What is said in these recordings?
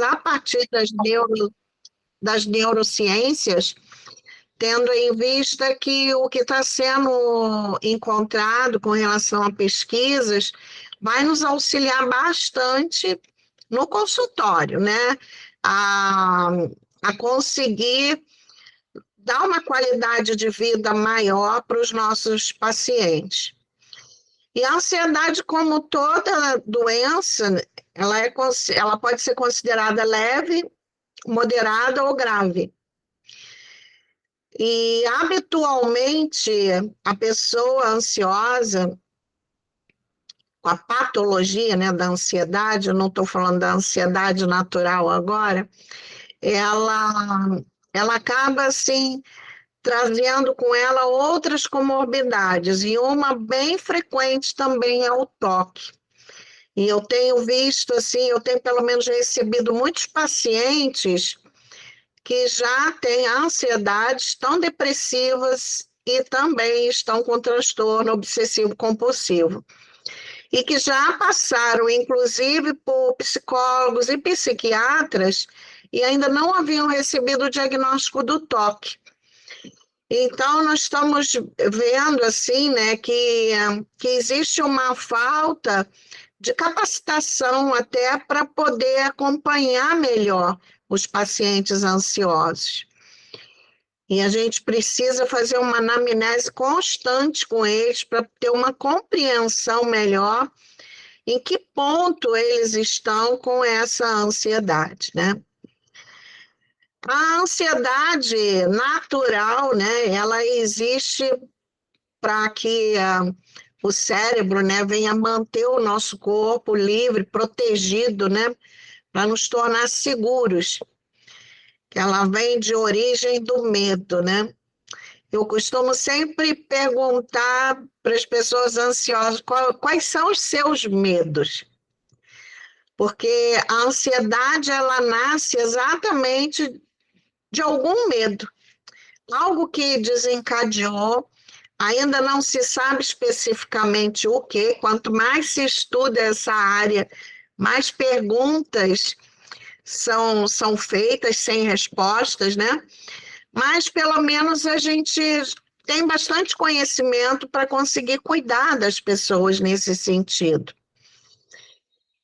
a partir das neurociências, tendo em vista que o que está sendo encontrado com relação a pesquisas vai nos auxiliar bastante no consultório, né? A, a conseguir dar uma qualidade de vida maior para os nossos pacientes. E a ansiedade, como toda doença, ela pode ser considerada leve, moderada ou grave. E, habitualmente, a pessoa ansiosa, com a patologia, né, da ansiedade, eu não estou falando da ansiedade natural agora, ela acaba, assim, trazendo com ela outras comorbidades, e uma bem frequente também é o toque. E eu tenho visto, assim, eu tenho pelo menos recebido muitos pacientes que já têm ansiedade, estão depressivas e também estão com transtorno obsessivo-compulsivo. E que já passaram, inclusive, por psicólogos e psiquiatras e ainda não haviam recebido o diagnóstico do toque. Então, nós estamos vendo, assim, né, que existe uma falta de capacitação até para poder acompanhar melhor os pacientes ansiosos. E a gente precisa fazer uma anamnese constante com eles para ter uma compreensão melhor em que ponto eles estão com essa ansiedade, né? A ansiedade natural, né, ela existe para que o cérebro, né, venha manter o nosso corpo livre, protegido, né, para nos tornar seguros. Que ela vem de origem do medo, né? Eu costumo sempre perguntar para as pessoas ansiosas quais são os seus medos. Porque a ansiedade, ela nasce exatamente de algum medo. Algo que desencadeou, ainda não se sabe especificamente o que, quanto mais se estuda essa área, mais perguntas são feitas sem respostas, né? Mas pelo menos a gente tem bastante conhecimento para conseguir cuidar das pessoas nesse sentido.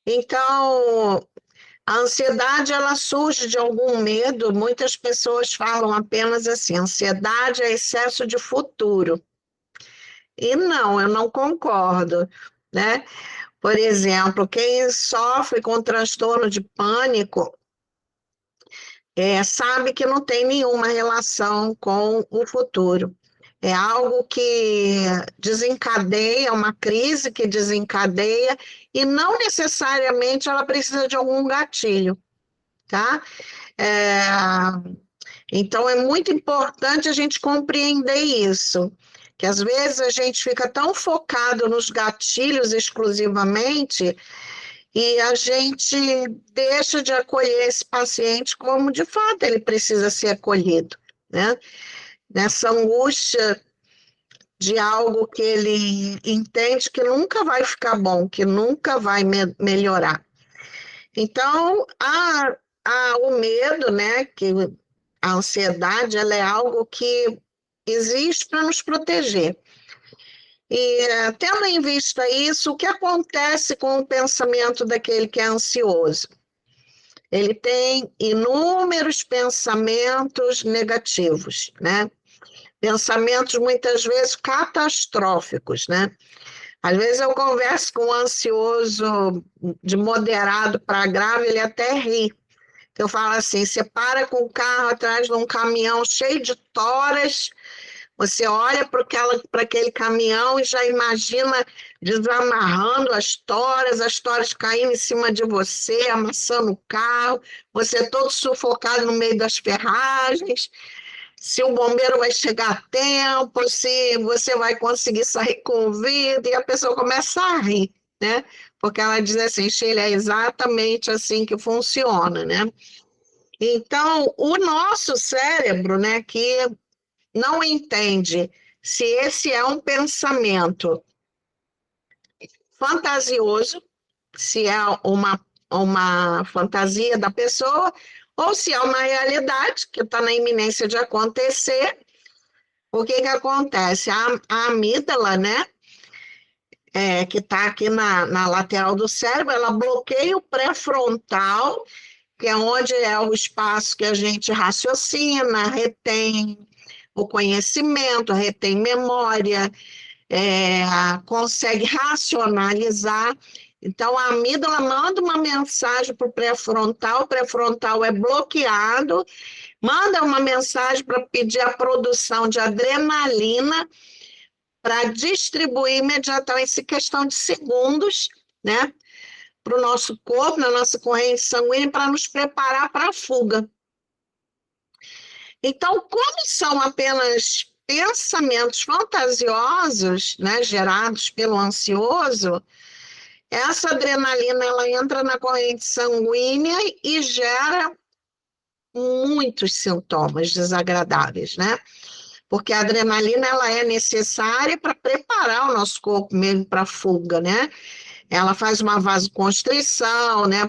Então, a ansiedade, ela surge de algum medo. Muitas pessoas falam apenas assim: ansiedade é excesso de futuro. E não, eu não concordo, né? Por exemplo, quem sofre com transtorno de pânico sabe que não tem nenhuma relação com o futuro. É algo que desencadeia, uma crise que desencadeia, e não necessariamente ela precisa de algum gatilho, tá? É, então, é muito importante a gente compreender isso, que às vezes a gente fica tão focado nos gatilhos exclusivamente e a gente deixa de acolher esse paciente como, de fato, ele precisa ser acolhido, né? Nessa angústia de algo que ele entende que nunca vai ficar bom, que nunca vai melhorar. Então, há o medo, né? Que a ansiedade, ela é algo que existe para nos proteger. E, tendo em vista isso, o que acontece com o pensamento daquele que é ansioso? Ele tem inúmeros pensamentos negativos, né? Pensamentos muitas vezes catastróficos, né? Às vezes eu converso com um ansioso de moderado para grave, ele até ri. Eu falo assim: você para com o carro atrás de um caminhão cheio de toras, você olha para aquele caminhão e já imagina desamarrando as toras caindo em cima de você, amassando o carro, você todo sufocado no meio das ferragens, se o bombeiro vai chegar a tempo, se você vai conseguir sair com vida, e a pessoa começa a rir, né? Porque ela diz assim: Sheila, é exatamente assim que funciona, né? Então, o nosso cérebro, né, que não entende se esse é um pensamento fantasioso, se é uma fantasia da pessoa, ou se é uma realidade que está na iminência de acontecer. O que que acontece? A amígdala, né, que está aqui na lateral do cérebro, ela bloqueia o pré-frontal, que é onde é o espaço que a gente raciocina, retém o conhecimento, retém memória, consegue racionalizar. Então, a amígdala manda uma mensagem para o pré-frontal é bloqueado, manda uma mensagem para pedir a produção de adrenalina para distribuir imediatamente, em questão de segundos, né, para o nosso corpo, na nossa corrente sanguínea, para nos preparar para a fuga. Então, como são apenas pensamentos fantasiosos, né, gerados pelo ansioso, essa adrenalina ela entra na corrente sanguínea e gera muitos sintomas desagradáveis, né? Porque a adrenalina ela é necessária para preparar o nosso corpo mesmo para a fuga, né? Ela faz uma vasoconstrição, né?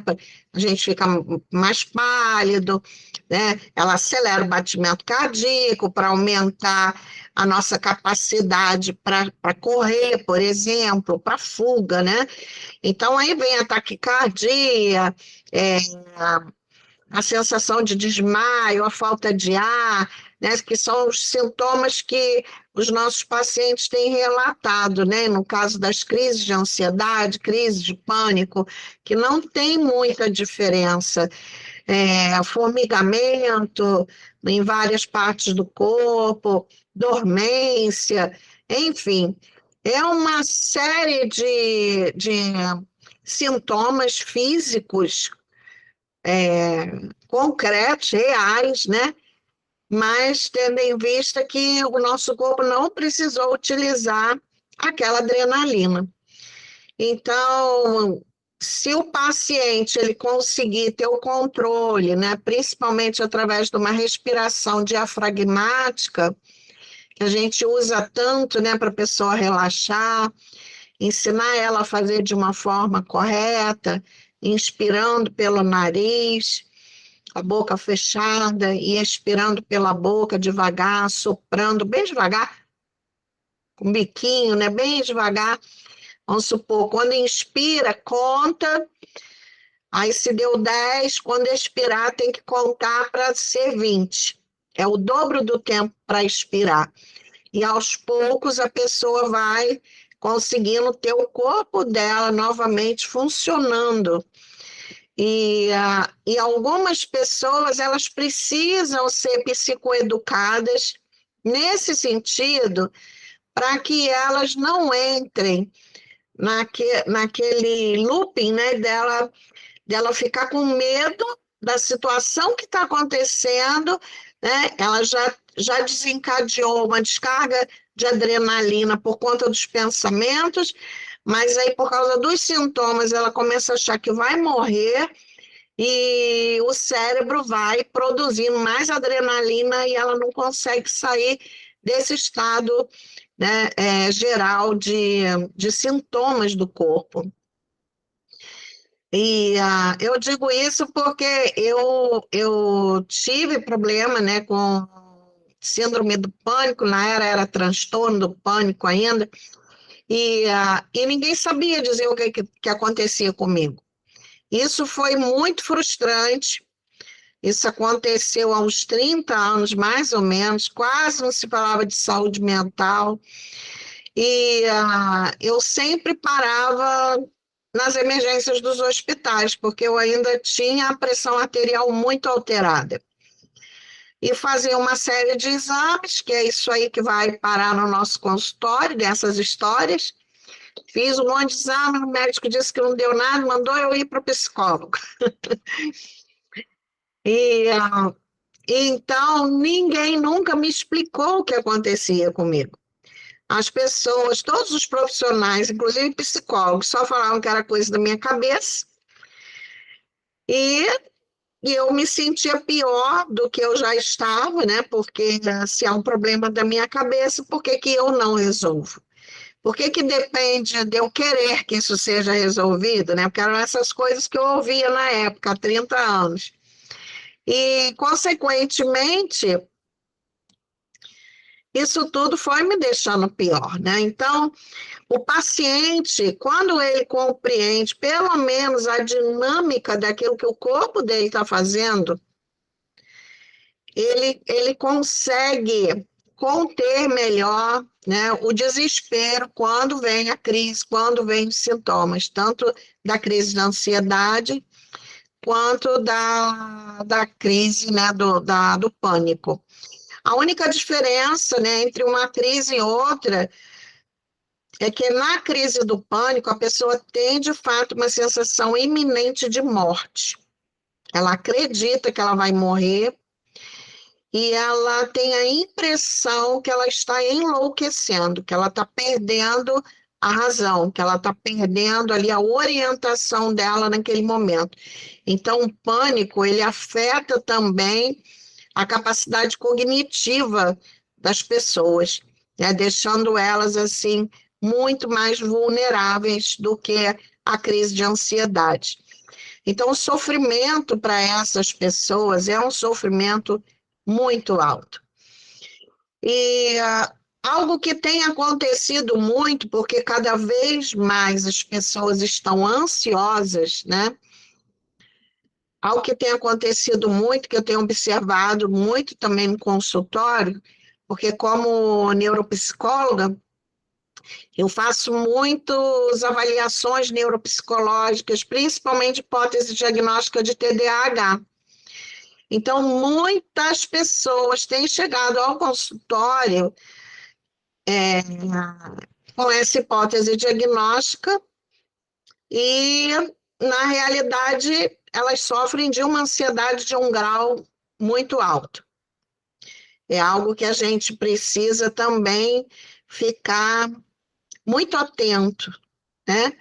A gente fica mais pálido, né? Ela acelera o batimento cardíaco para aumentar a nossa capacidade para correr, por exemplo, para fuga, né? Então aí vem a taquicardia, a sensação de desmaio, a falta de ar, né, que são os sintomas que os nossos pacientes têm relatado, né, no caso das crises de ansiedade, crises de pânico, que não tem muita diferença. Formigamento em várias partes do corpo, dormência, enfim, é uma série de sintomas físicos concretos, reais, né? Mas tendo em vista que o nosso corpo não precisou utilizar aquela adrenalina. Então, se o paciente ele conseguir ter o controle, né, principalmente através de uma respiração diafragmática, que a gente usa tanto, né, para a pessoa relaxar, ensinar ela a fazer de uma forma correta, inspirando pelo nariz, a boca fechada e expirando pela boca devagar, soprando bem devagar, com o biquinho, né, bem devagar. Vamos supor, quando inspira, conta, aí se deu 10, quando expirar tem que contar para ser 20. É o dobro do tempo para expirar. E aos poucos a pessoa vai conseguindo ter o corpo dela novamente funcionando. E algumas pessoas, elas precisam ser psicoeducadas nesse sentido, para que elas não entrem naquele looping, né, dela ficar com medo da situação que está acontecendo, né? Ela já desencadeou uma descarga de adrenalina por conta dos pensamentos, mas aí por causa dos sintomas ela começa a achar que vai morrer e o cérebro vai produzindo mais adrenalina e ela não consegue sair desse estado, né, geral de sintomas do corpo. E eu digo isso porque eu tive problema, né, com síndrome do pânico, na era transtorno do pânico ainda, e ninguém sabia dizer o que acontecia comigo. Isso foi muito frustrante. Isso aconteceu há uns 30 anos, mais ou menos, quase não se falava de saúde mental. E eu sempre parava nas emergências dos hospitais, porque eu ainda tinha a pressão arterial muito alterada. E fazia uma série de exames, que é isso aí que vai parar no nosso consultório, dessas histórias. Fiz um monte de exame, o médico disse que não deu nada, mandou eu ir para o psicólogo. E então ninguém nunca me explicou o que acontecia comigo. As pessoas, todos os profissionais, inclusive psicólogos, só falavam que era coisa da minha cabeça. E eu me sentia pior do que eu já estava, né? Porque se há um problema da minha cabeça, por que que eu não resolvo? Por que que depende de eu querer que isso seja resolvido, né? Porque eram essas coisas que eu ouvia na época, há 30 anos. E, consequentemente, isso tudo foi me deixando pior, né? Então, o paciente, quando ele compreende pelo menos a dinâmica daquilo que o corpo dele está fazendo, ele consegue conter melhor, né, o desespero quando vem a crise, quando vem os sintomas, tanto da crise de ansiedade quanto da crise, né, do pânico. A única diferença, né, entre uma crise e outra é que na crise do pânico a pessoa tem de fato uma sensação iminente de morte. Ela acredita que ela vai morrer e ela tem a impressão que ela está enlouquecendo, que ela está perdendo a razão, que ela está perdendo ali a orientação dela naquele momento. Então, o pânico, ele afeta também a capacidade cognitiva das pessoas, né? Deixando elas, assim, muito mais vulneráveis do que a crise de ansiedade. Então, o sofrimento para essas pessoas é um sofrimento muito alto. E algo que tem acontecido muito, porque cada vez mais as pessoas estão ansiosas, né? Algo que tem acontecido muito, que eu tenho observado muito também no consultório, porque como neuropsicóloga, eu faço muitas avaliações neuropsicológicas, principalmente hipótese diagnóstica de TDAH. Então, muitas pessoas têm chegado ao consultório com essa hipótese diagnóstica e, na realidade, elas sofrem de uma ansiedade de um grau muito alto. É algo que a gente precisa também ficar muito atento, né?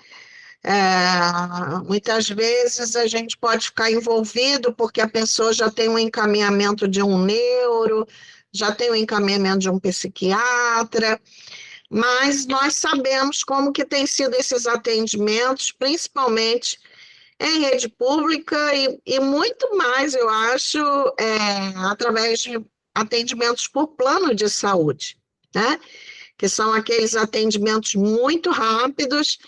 Muitas vezes a gente pode ficar envolvido porque a pessoa já tem um encaminhamento de um neuro, já tem um encaminhamento de um psiquiatra, mas nós sabemos como que tem sido esses atendimentos, principalmente em rede pública e muito mais, eu acho, através de atendimentos por plano de saúde, né? Que são aqueles atendimentos muito rápidos,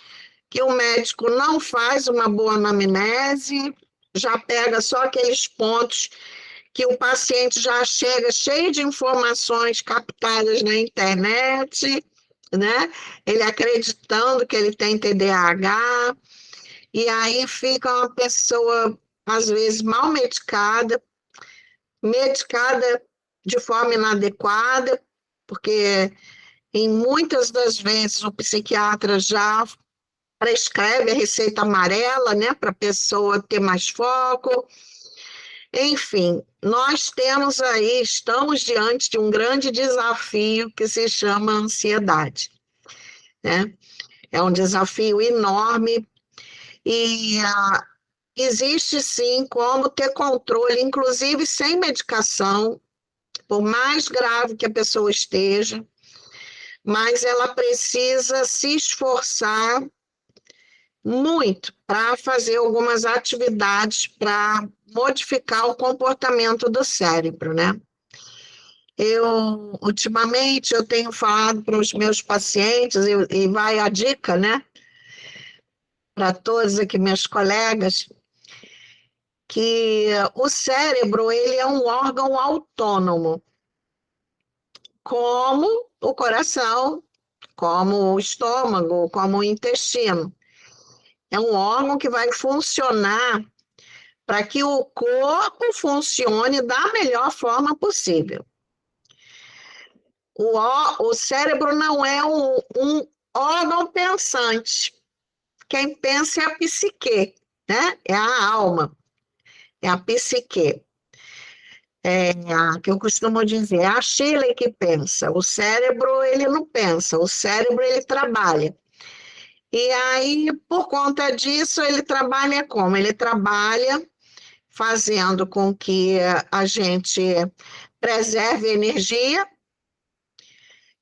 que o médico não faz uma boa anamnese, já pega só aqueles pontos que o paciente já chega cheio de informações captadas na internet, né? Ele acreditando que ele tem TDAH, e aí fica uma pessoa, às vezes, mal medicada, medicada de forma inadequada, porque em muitas das vezes o psiquiatra já prescreve a receita amarela, né, para a pessoa ter mais foco. Enfim, nós temos aí, estamos diante de um grande desafio que se chama ansiedade, né? É um desafio enorme e existe sim como ter controle, inclusive sem medicação, por mais grave que a pessoa esteja, mas ela precisa se esforçar muito para fazer algumas atividades para modificar o comportamento do cérebro, né? Ultimamente, eu tenho falado para os meus pacientes, e vai a dica, né, para todos aqui, meus colegas, que o cérebro, ele é um órgão autônomo, como o coração, como o estômago, como o intestino. É um órgão que vai funcionar para que o corpo funcione da melhor forma possível. O cérebro não é um órgão pensante. Quem pensa é a psique, né? É a alma, é a psique. Que eu costumo dizer, é a Shirley que pensa. O cérebro, ele não pensa, o cérebro, ele trabalha. E aí, por conta disso, ele trabalha como? Ele trabalha fazendo com que a gente preserve energia,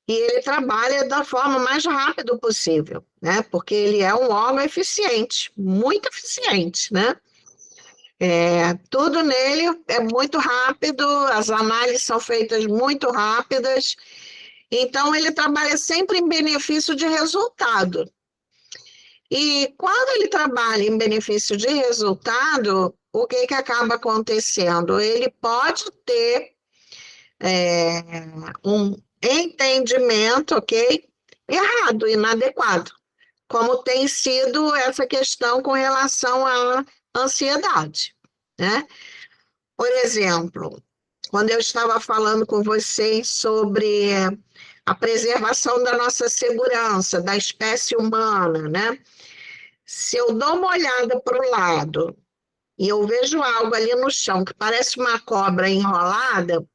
e ele trabalha da forma mais rápida possível, né? Porque ele é um órgão eficiente, muito eficiente, né? Tudo nele é muito rápido, as análises são feitas muito rápidas, então ele trabalha sempre em benefício de resultado. E quando ele trabalha em benefício de resultado, o que acaba acontecendo? Ele pode ter é, um entendimento, ok? Errado, inadequado, como tem sido essa questão com relação à ansiedade, né? Por exemplo, quando eu estava falando com vocês sobre a preservação da nossa segurança, da espécie humana, né? Se eu dou uma olhada para o lado e eu vejo algo ali no chão que parece uma cobra enrolada,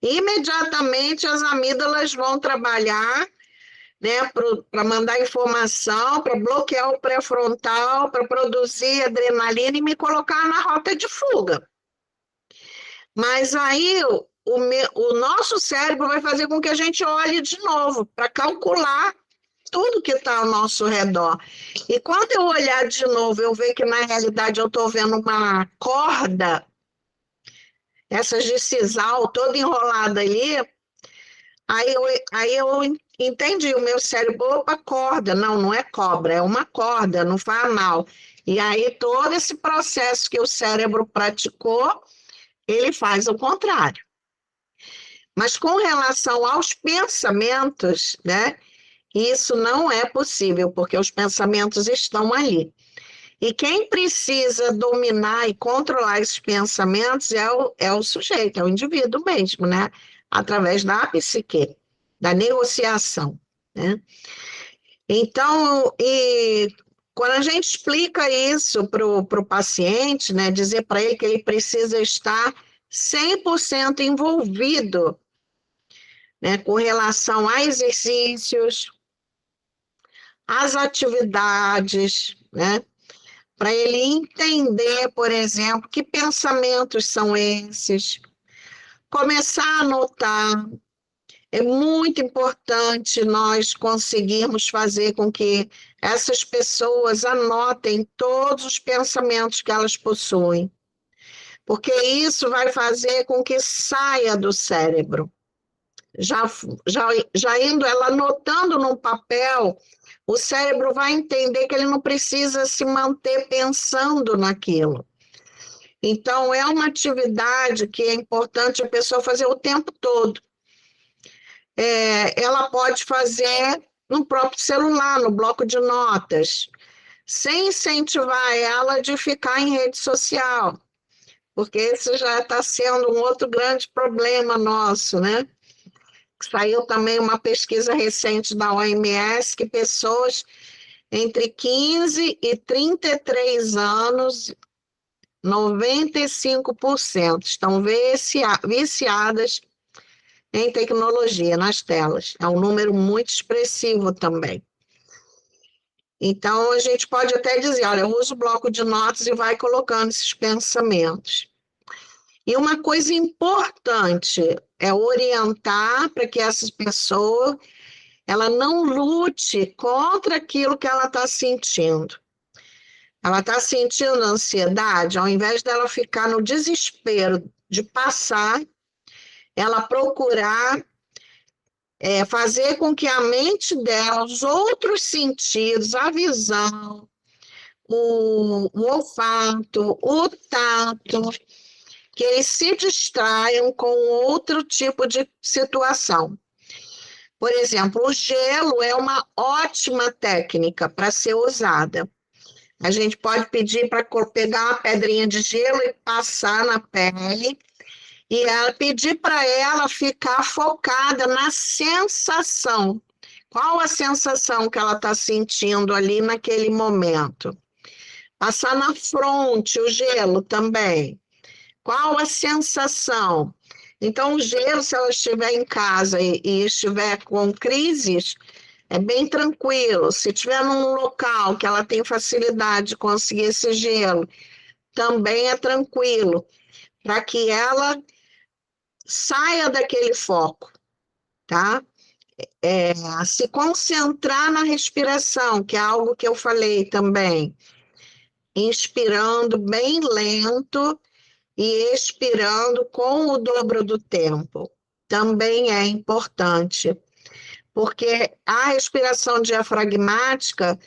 imediatamente as amígdalas vão trabalhar, né, para mandar informação, para bloquear o pré-frontal, para produzir adrenalina e me colocar na rota de fuga. Mas aí o nosso cérebro vai fazer com que a gente olhe de novo para calcular tudo que está ao nosso redor. E quando eu olhar de novo, eu ver que na realidade eu estou vendo uma corda, essas de sisal toda enrolada ali, aí eu entendi, o meu cérebro, opa, corda, não é cobra, é uma corda, não faz mal. E aí todo esse processo que o cérebro praticou, ele faz o contrário. Mas com relação aos pensamentos, né, isso não é possível, porque os pensamentos estão ali. E quem precisa dominar e controlar esses pensamentos é o sujeito, é o indivíduo mesmo, né? Através da psique, da negociação, né? Então, quando a gente explica isso para o paciente, né, dizer para ele que ele precisa estar 100% envolvido, né, com relação a exercícios, às atividades, né? Para ele entender, por exemplo, que pensamentos são esses, começar a anotar. É muito importante nós conseguirmos fazer com que essas pessoas anotem todos os pensamentos que elas possuem, porque isso vai fazer com que saia do cérebro. Já, já indo ela anotando num papel, o cérebro vai entender que ele não precisa se manter pensando naquilo. Então, é uma atividade que é importante a pessoa fazer o tempo todo. Ela pode fazer no próprio celular, no bloco de notas, sem incentivar ela de ficar em rede social, porque esse já está sendo um outro grande problema nosso, né? Saiu também uma pesquisa recente da OMS que pessoas entre 15 e 33 anos, 95% estão viciadas em tecnologia, nas telas. É um número muito expressivo também. Então, a gente pode até dizer, olha, usa o bloco de notas e vai colocando esses pensamentos. E uma coisa importante é orientar para que essa pessoa ela não lute contra aquilo que ela está sentindo. Ela está sentindo ansiedade, ao invés dela ficar no desespero de passar, ela procurar fazer com que a mente dela, os outros sentidos, a visão, o olfato, o tato, que eles se distraiam com outro tipo de situação. Por exemplo, o gelo é uma ótima técnica para ser usada. A gente pode pedir para pegar uma pedrinha de gelo e passar na pele, e pedir para ela ficar focada na sensação. Qual a sensação que ela está sentindo ali naquele momento? Passar na fronte o gelo também. Qual a sensação? Então, o gelo, se ela estiver em casa e estiver com crises, é bem tranquilo. Se estiver num local que ela tem facilidade de conseguir esse gelo, também é tranquilo, para que ela saia daquele foco, tá? se concentrar na respiração, que é algo que eu falei também, inspirando bem lento e expirando com o dobro do tempo. Também é importante, porque a respiração diafragmática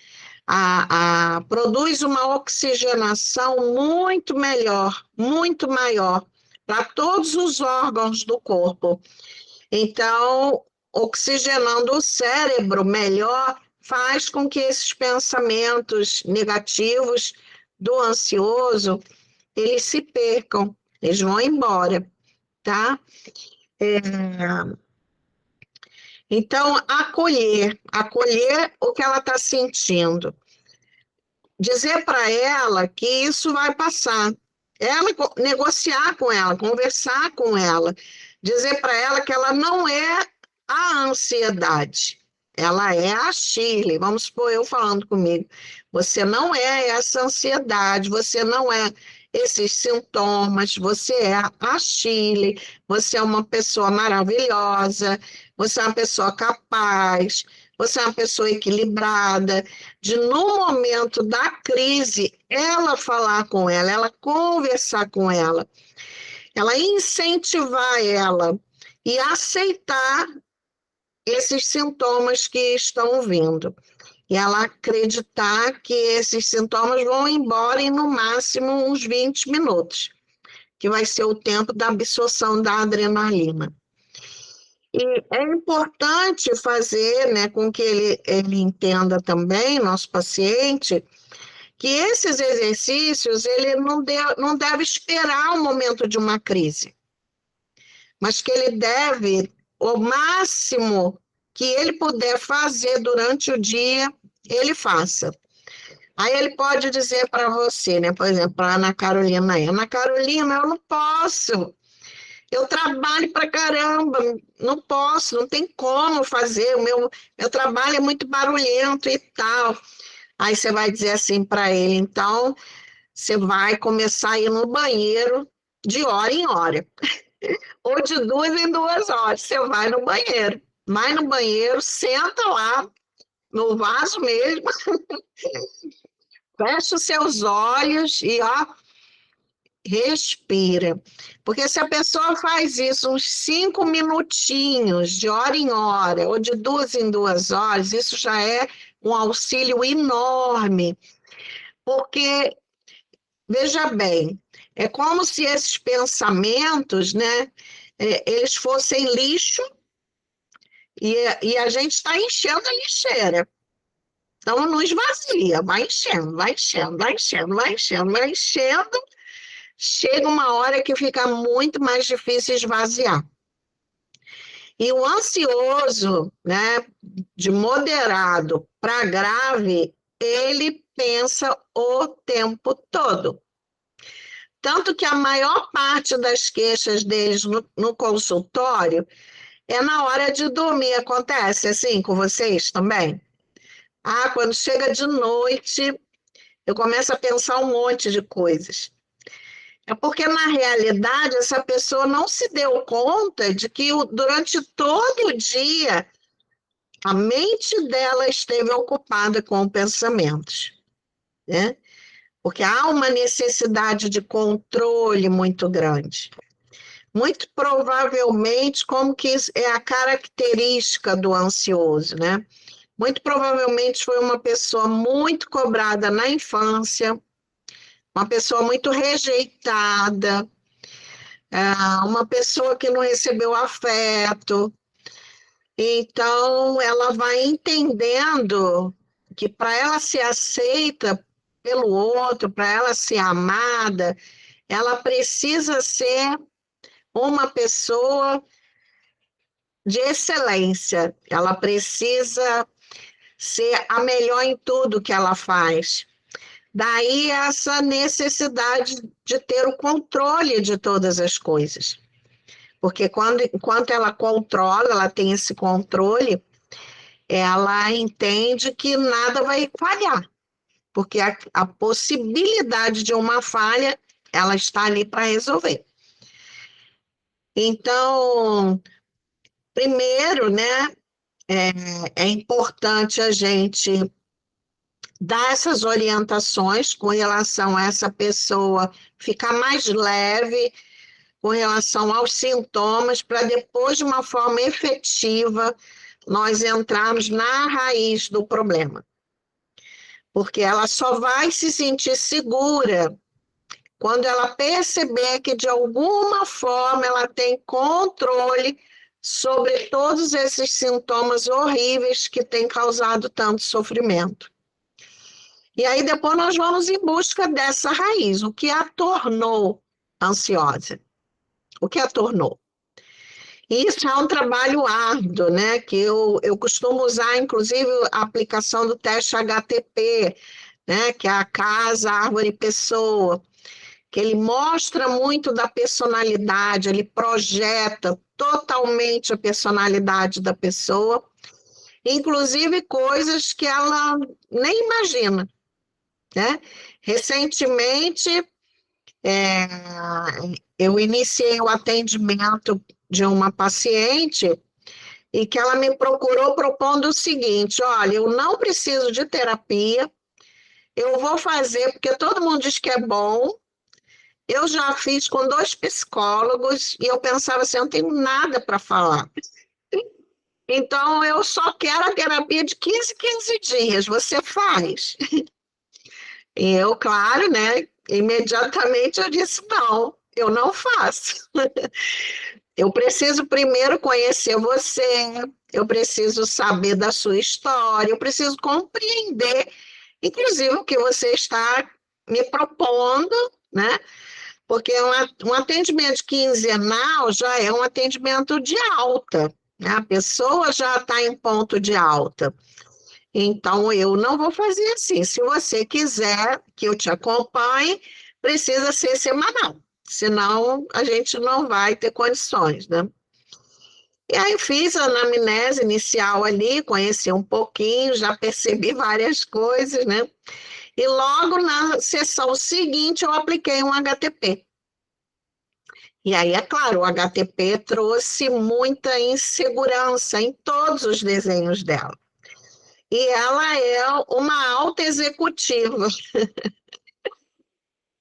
produz uma oxigenação muito melhor, muito maior para todos os órgãos do corpo. Então, oxigenando o cérebro melhor faz com que esses pensamentos negativos do ansioso, eles se percam, eles vão embora, tá? Então, acolher o que ela está sentindo. Dizer para ela que isso vai passar. Ela negociar com ela, conversar com ela, dizer para ela que ela não é a ansiedade, ela é a Shirley. Vamos supor eu falando comigo. Você não é essa ansiedade, você não é esses sintomas, você é a Shirley, você é uma pessoa maravilhosa, você é uma pessoa capaz, você é uma pessoa equilibrada, de no momento da crise, ela falar com ela conversar com ela incentivar ela e aceitar esses sintomas que estão vindo. E ela acreditar que esses sintomas vão embora em no máximo uns 20 minutos, que vai ser o tempo da absorção da adrenalina. E é importante fazer, né, com que ele entenda também, nosso paciente, que esses exercícios ele não deve esperar o momento de uma crise, mas que ele deve, o máximo que ele puder fazer durante o dia, ele faça. Aí ele pode dizer para você, né, por exemplo, para Ana Carolina, Ana Carolina, eu não posso, eu trabalho para caramba, não posso, não tem como fazer, meu trabalho é muito barulhento e tal. Aí você vai dizer assim para ele, então, você vai começar a ir no banheiro de hora em hora, ou de 2 em 2 horas, você vai no banheiro, senta lá, no vaso mesmo, fecha os seus olhos e, ó, respira. Porque se a pessoa faz isso uns 5 minutinhos, de hora em hora, ou de 2 em 2 horas, isso já é um auxílio enorme. Porque, veja bem, é como se esses pensamentos, né, eles fossem lixo e a gente está enchendo a lixeira. Então, não esvazia, vai enchendo, vai enchendo, vai enchendo, vai enchendo, vai enchendo. Chega uma hora que fica muito mais difícil esvaziar. E o ansioso, né, de moderado para grave, ele pensa o tempo todo. Tanto que a maior parte das queixas deles no consultório é na hora de dormir. Acontece assim com vocês também? Ah, quando chega de noite, eu começo a pensar um monte de coisas. É porque, na realidade, essa pessoa não se deu conta de que durante todo o dia a mente dela esteve ocupada com pensamentos, né? Porque há uma necessidade de controle muito grande. Muito provavelmente, como que é a característica do ansioso, né? Muito provavelmente foi uma pessoa muito cobrada na infância, uma pessoa muito rejeitada, uma pessoa que não recebeu afeto. Então, ela vai entendendo que para ela ser aceita pelo outro, para ela ser amada, ela precisa ser uma pessoa de excelência, ela precisa ser a melhor em tudo que ela faz. Daí essa necessidade de ter o controle de todas as coisas. Porque enquanto ela controla, ela tem esse controle, ela entende que nada vai falhar. Porque a possibilidade de uma falha, ela está ali para resolver. Então, primeiro, né, É importante a gente dar essas orientações com relação a essa pessoa ficar mais leve com relação aos sintomas, para depois, de uma forma efetiva, nós entrarmos na raiz do problema. Porque ela só vai se sentir segura quando ela perceber que, de alguma forma, ela tem controle sobre todos esses sintomas horríveis que têm causado tanto sofrimento. E aí depois nós vamos em busca dessa raiz, o que a tornou ansiosa, o que a tornou. E isso é um trabalho árduo, né? Que eu costumo usar, inclusive, a aplicação do teste HTP, né? Que é a casa, árvore, pessoa, que ele mostra muito da personalidade, ele projeta totalmente a personalidade da pessoa, inclusive coisas que ela nem imagina, né? Recentemente, é, eu iniciei o atendimento de uma paciente e que ela me procurou propondo o seguinte: olha, eu não preciso de terapia, eu vou fazer porque todo mundo diz que é bom. Eu já fiz com 2 psicólogos e eu pensava assim, eu não tenho nada para falar. Então, eu só quero a terapia de 15 dias, você faz? E eu, claro, né, imediatamente eu disse, não, eu não faço. Eu preciso primeiro conhecer você, eu preciso saber da sua história, eu preciso compreender, inclusive, o que você está me propondo, né? Porque um atendimento quinzenal já é um atendimento de alta, né? A pessoa já está em ponto de alta. Então, eu não vou fazer assim. Se você quiser que eu te acompanhe, precisa ser semanal, senão a gente não vai ter condições, né? E aí fiz a anamnese inicial ali, conheci um pouquinho, já percebi várias coisas, né? E logo na sessão seguinte eu apliquei um HTP. E aí, é claro, o HTP trouxe muita insegurança em todos os desenhos dela. E ela é uma alta executiva.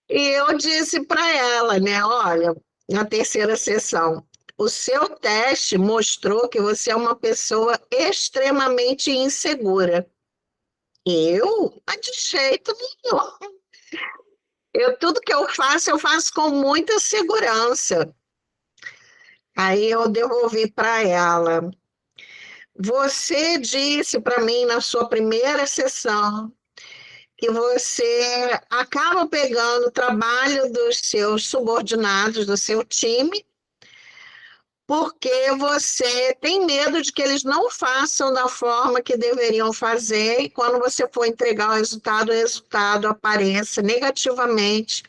E eu disse para ela, né, olha, na terceira sessão, o seu teste mostrou que você é uma pessoa extremamente insegura. Eu? Mas de jeito nenhum. Tudo que eu faço com muita segurança. Aí eu devolvi para ela. Você disse para mim na sua primeira sessão que você acaba pegando o trabalho dos seus subordinados, do seu time, porque você tem medo de que eles não façam da forma que deveriam fazer, e quando você for entregar o resultado apareça negativamente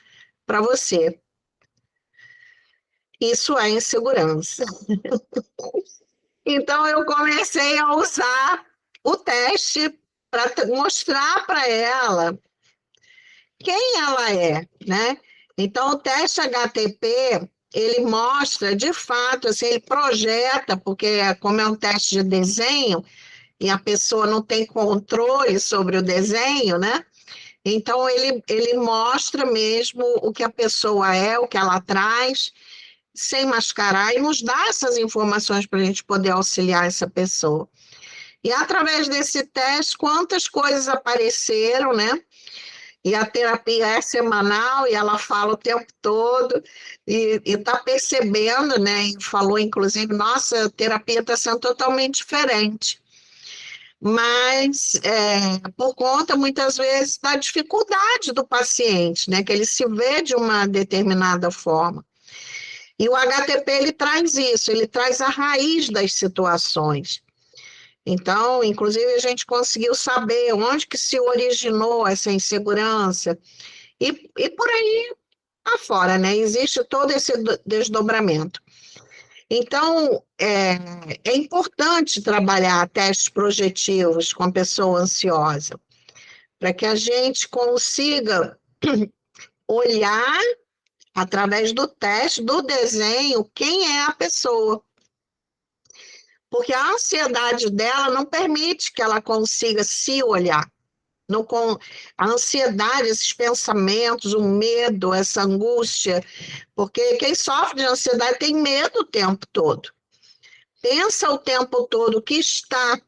para você. Isso é insegurança. Então, eu comecei a usar o teste para mostrar para ela quem ela é, né? Então, o teste HTP, ele mostra, de fato, assim, ele projeta, porque como é um teste de desenho, e a pessoa não tem controle sobre o desenho, né? Então, ele mostra mesmo o que a pessoa é, o que ela traz, sem mascarar, e nos dá essas informações para a gente poder auxiliar essa pessoa. E através desse teste, quantas coisas apareceram, né? E a terapia é semanal e ela fala o tempo todo e está percebendo, né? E falou, inclusive, nossa, a terapia está sendo totalmente diferente. Mas por conta, muitas vezes, da dificuldade do paciente, né? Que ele se vê de uma determinada forma. E o HTP, ele traz isso, ele traz a raiz das situações. Então, inclusive, a gente conseguiu saber onde que se originou essa insegurança e por aí afora, né? Existe todo esse desdobramento. Então, é importante trabalhar testes projetivos com a pessoa ansiosa, para que a gente consiga olhar, através do teste, do desenho, quem é a pessoa. porque a ansiedade dela não permite que ela consiga se olhar. Não, a ansiedade, esses pensamentos, o medo, essa angústia, porque quem sofre de ansiedade tem medo o tempo todo. Pensa o tempo todo o que está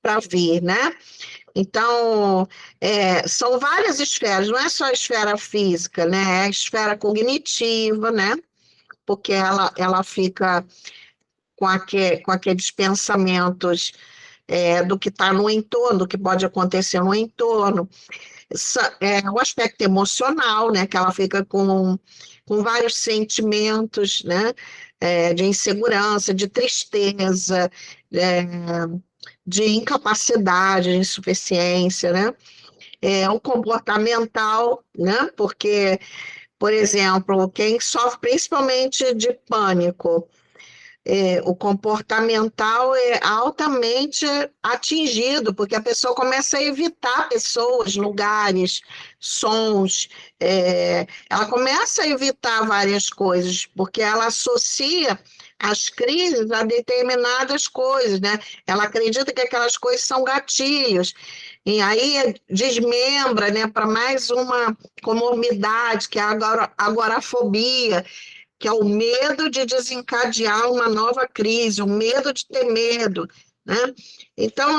para vir, né? Então, são várias esferas, não é só a esfera física, né? É a esfera cognitiva, né? Porque ela fica com aqueles pensamentos do que está no entorno, do que pode acontecer no entorno. O aspecto emocional, né? Que ela fica com vários sentimentos, né? De insegurança, de tristeza, é, de incapacidade, de insuficiência, né? O comportamental, né? Porque, por exemplo, quem sofre principalmente de pânico, o comportamental é altamente atingido, porque a pessoa começa a evitar pessoas, lugares, sons, ela começa a evitar várias coisas, porque ela associa as crises a determinadas coisas, né? Ela acredita que aquelas coisas são gatilhos, e aí desmembra, né, para mais uma comorbidade, que é a agorafobia, que é o medo de desencadear uma nova crise, o medo de ter medo, né? Então,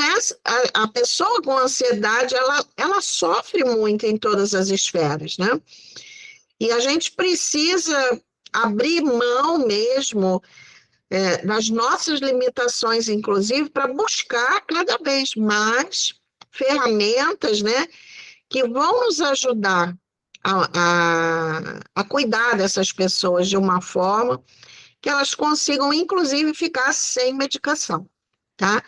a pessoa com ansiedade, ela sofre muito em todas as esferas, né? E a gente precisa abrir mão mesmo das nossas limitações, inclusive, para buscar cada vez mais ferramentas, né, que vão nos ajudar a cuidar dessas pessoas de uma forma que elas consigam, inclusive, ficar sem medicação, tá?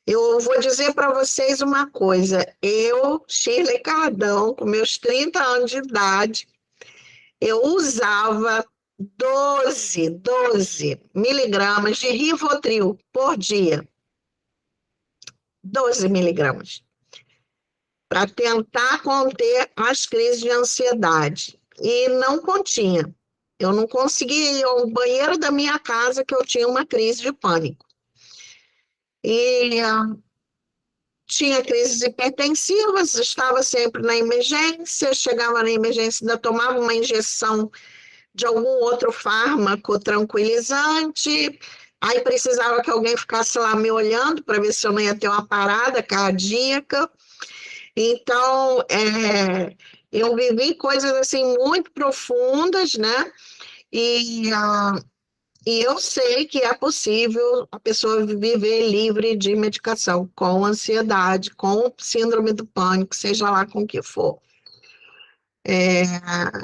Eu vou dizer para vocês uma coisa, eu, Shirley Cardão, com meus 30 anos de idade, eu usava 12 miligramas de Rivotril por dia, 12 miligramas, para tentar conter as crises de ansiedade. E não continha. Eu não conseguia ir ao banheiro da minha casa que eu tinha uma crise de pânico. E tinha crises hipertensivas, estava sempre na emergência, chegava na emergência, ainda tomava uma injeção de algum outro fármaco tranquilizante, aí precisava que alguém ficasse lá me olhando para ver se eu não ia ter uma parada cardíaca. Então, eu vivi coisas assim muito profundas, né? E, e eu sei que é possível a pessoa viver livre de medicação, com ansiedade, com síndrome do pânico, seja lá com o que for.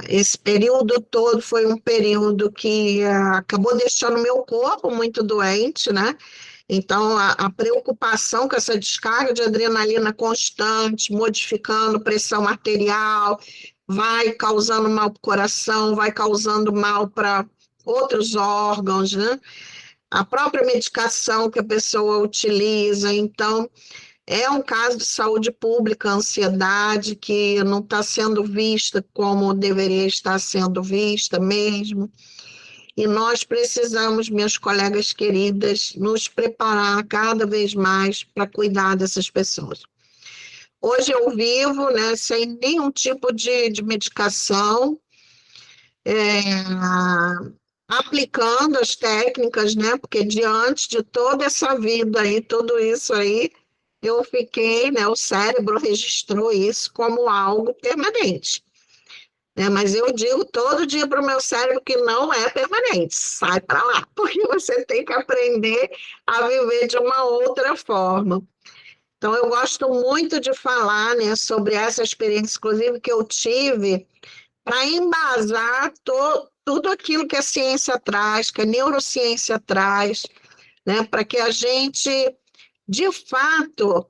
Esse período todo foi um período que acabou deixando meu corpo muito doente, né? Então, a preocupação com essa descarga de adrenalina constante, modificando pressão arterial, vai causando mal para o coração, vai causando mal para outros órgãos, né? A própria medicação que a pessoa utiliza. Então, é um caso de saúde pública, ansiedade, que não está sendo vista como deveria estar sendo vista mesmo. E nós precisamos, minhas colegas queridas, nos preparar cada vez mais para cuidar dessas pessoas. Hoje eu vivo, né, sem nenhum tipo de medicação, aplicando as técnicas, né, porque diante de toda essa vida aí, tudo isso aí, eu fiquei, né, o cérebro registrou isso como algo permanente. Mas eu digo todo dia para o meu cérebro que não é permanente, sai para lá, porque você tem que aprender a viver de uma outra forma. Então, eu gosto muito de falar, né, sobre essa experiência, inclusive, que eu tive, para embasar tudo aquilo que a ciência traz, que a neurociência traz, né, para que a gente, de fato,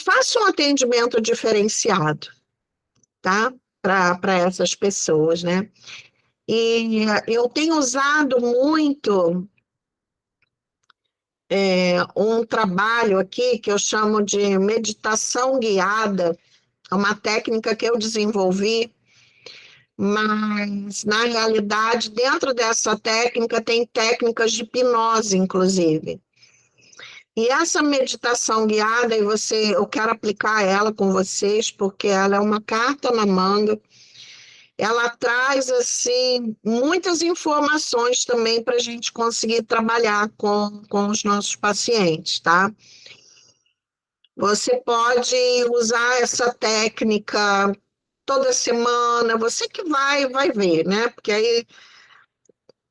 faça um atendimento diferenciado, tá? Para essas pessoas, né? E eu tenho usado muito um trabalho aqui que eu chamo de meditação guiada, é uma técnica que eu desenvolvi mas, na realidade, dentro dessa técnica, tem técnicas de hipnose, inclusive. E essa meditação guiada, eu quero aplicar ela com vocês, porque ela é uma carta na manga. Ela traz, assim, muitas informações também para a gente conseguir trabalhar com os nossos pacientes, tá? Você pode usar essa técnica toda semana, você que vai ver, né? Porque aí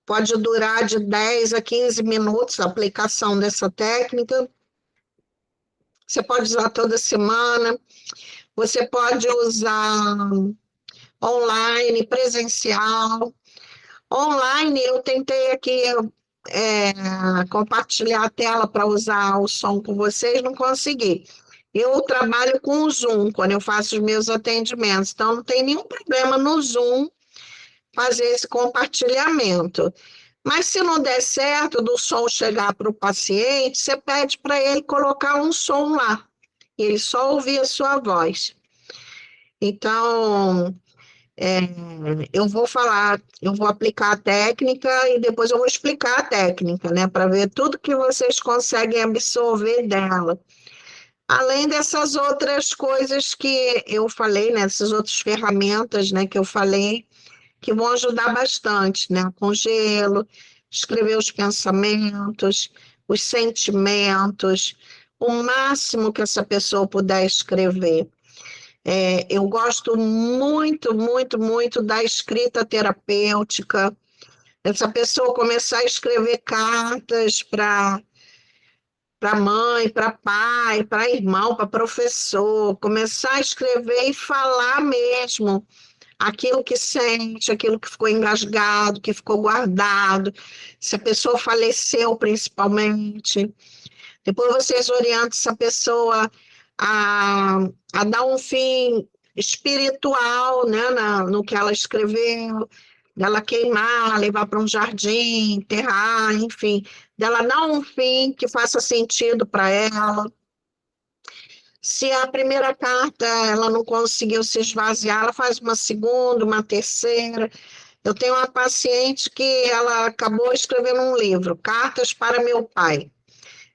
pode durar de 10 a 15 minutos a aplicação dessa técnica. Você pode usar toda semana, você pode usar online, presencial. Online, eu tentei aqui compartilhar a tela para usar o som com vocês, não consegui. Eu trabalho com o Zoom quando eu faço os meus atendimentos, então não tem nenhum problema no Zoom fazer esse compartilhamento. Mas se não der certo do som chegar para o paciente, você pede para ele colocar um som lá, e ele só ouvir a sua voz. Então, eu vou aplicar a técnica e depois eu vou explicar a técnica, né, para ver tudo que vocês conseguem absorver dela. Além dessas outras coisas que eu falei, né, essas outras ferramentas, né, que eu falei, que vão ajudar bastante, né, com gelo, escrever os pensamentos, os sentimentos, o máximo que essa pessoa puder escrever. Eu gosto muito, muito, muito da escrita terapêutica. Essa pessoa começar a escrever cartas para mãe, para pai, para irmão, para professor, começar a escrever e falar mesmo aquilo que sente, aquilo que ficou engasgado, que ficou guardado, se a pessoa faleceu principalmente. Depois vocês orientam essa pessoa a, a dar um fim espiritual, né, no que ela escreveu, dela queimar, levar para um jardim, enterrar, enfim, dela dar um fim que faça sentido para ela. Se a primeira carta ela não conseguiu se esvaziar, ela faz uma segunda, uma terceira. Eu tenho uma paciente que ela acabou escrevendo um livro, Cartas para Meu Pai.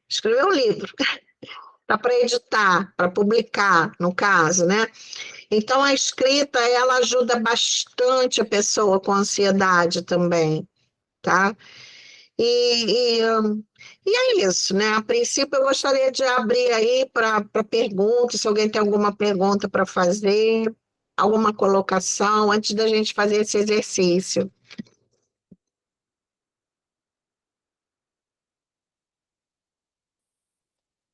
Escreveu um livro, tá para editar, para publicar, no caso, né? Então, a escrita, ela ajuda bastante a pessoa com ansiedade também, tá? E, e, e é isso, né? A princípio, eu gostaria de abrir aí para perguntas, se alguém tem alguma pergunta para fazer, alguma colocação, antes da gente fazer esse exercício.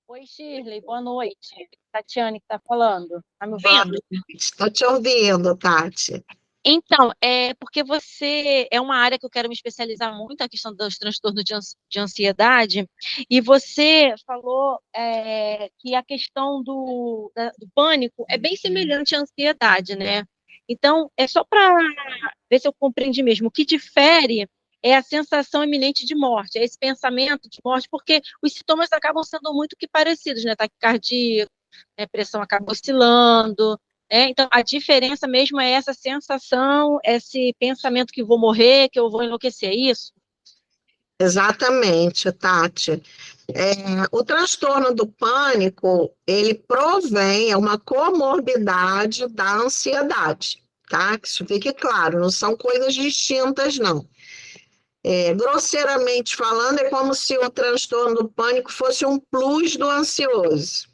Oi, Shirley, boa noite. Tatiane que está falando. Tá me Boa ouvindo? noite. Estou te ouvindo, Tati. Então, é porque você é uma área que eu quero me especializar muito, a questão dos transtornos de ansiedade, e você falou que a questão do pânico é bem semelhante à ansiedade, né? Então, é só para ver se eu compreendi mesmo. O que difere é a sensação iminente de morte, é esse pensamento de morte, porque os sintomas acabam sendo muito que parecidos, né? Taquicardia, né? Pressão acaba oscilando, então, a diferença mesmo é essa sensação, esse pensamento que vou morrer, que eu vou enlouquecer, é isso? Exatamente, Tati. O transtorno do pânico, ele provém, é uma comorbidade da ansiedade, tá? Que isso fique claro, não são coisas distintas, não. Grosseiramente falando, é como se o transtorno do pânico fosse um plus do ansioso.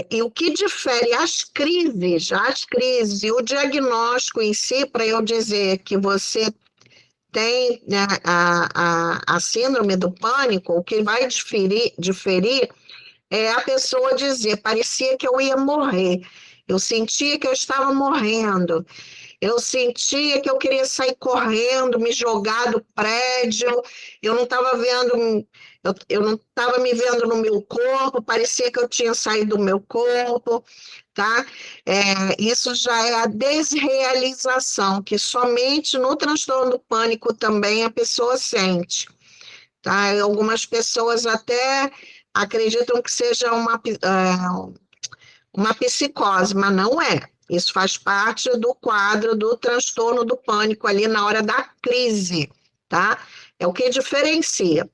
E o que difere as crises e o diagnóstico em si, para eu dizer que você tem, né, a síndrome do pânico, o que vai diferir é a pessoa dizer, parecia que eu ia morrer, eu sentia que eu estava morrendo, eu sentia que eu queria sair correndo, me jogar do prédio, eu não estava vendo, eu não estava me vendo no meu corpo, parecia que eu tinha saído do meu corpo, tá? Isso já é a desrealização, que somente no transtorno do pânico também a pessoa sente, tá? E algumas pessoas até acreditam que seja uma psicose, mas não é. Isso faz parte do quadro do transtorno do pânico ali na hora da crise, tá? É o que diferencia.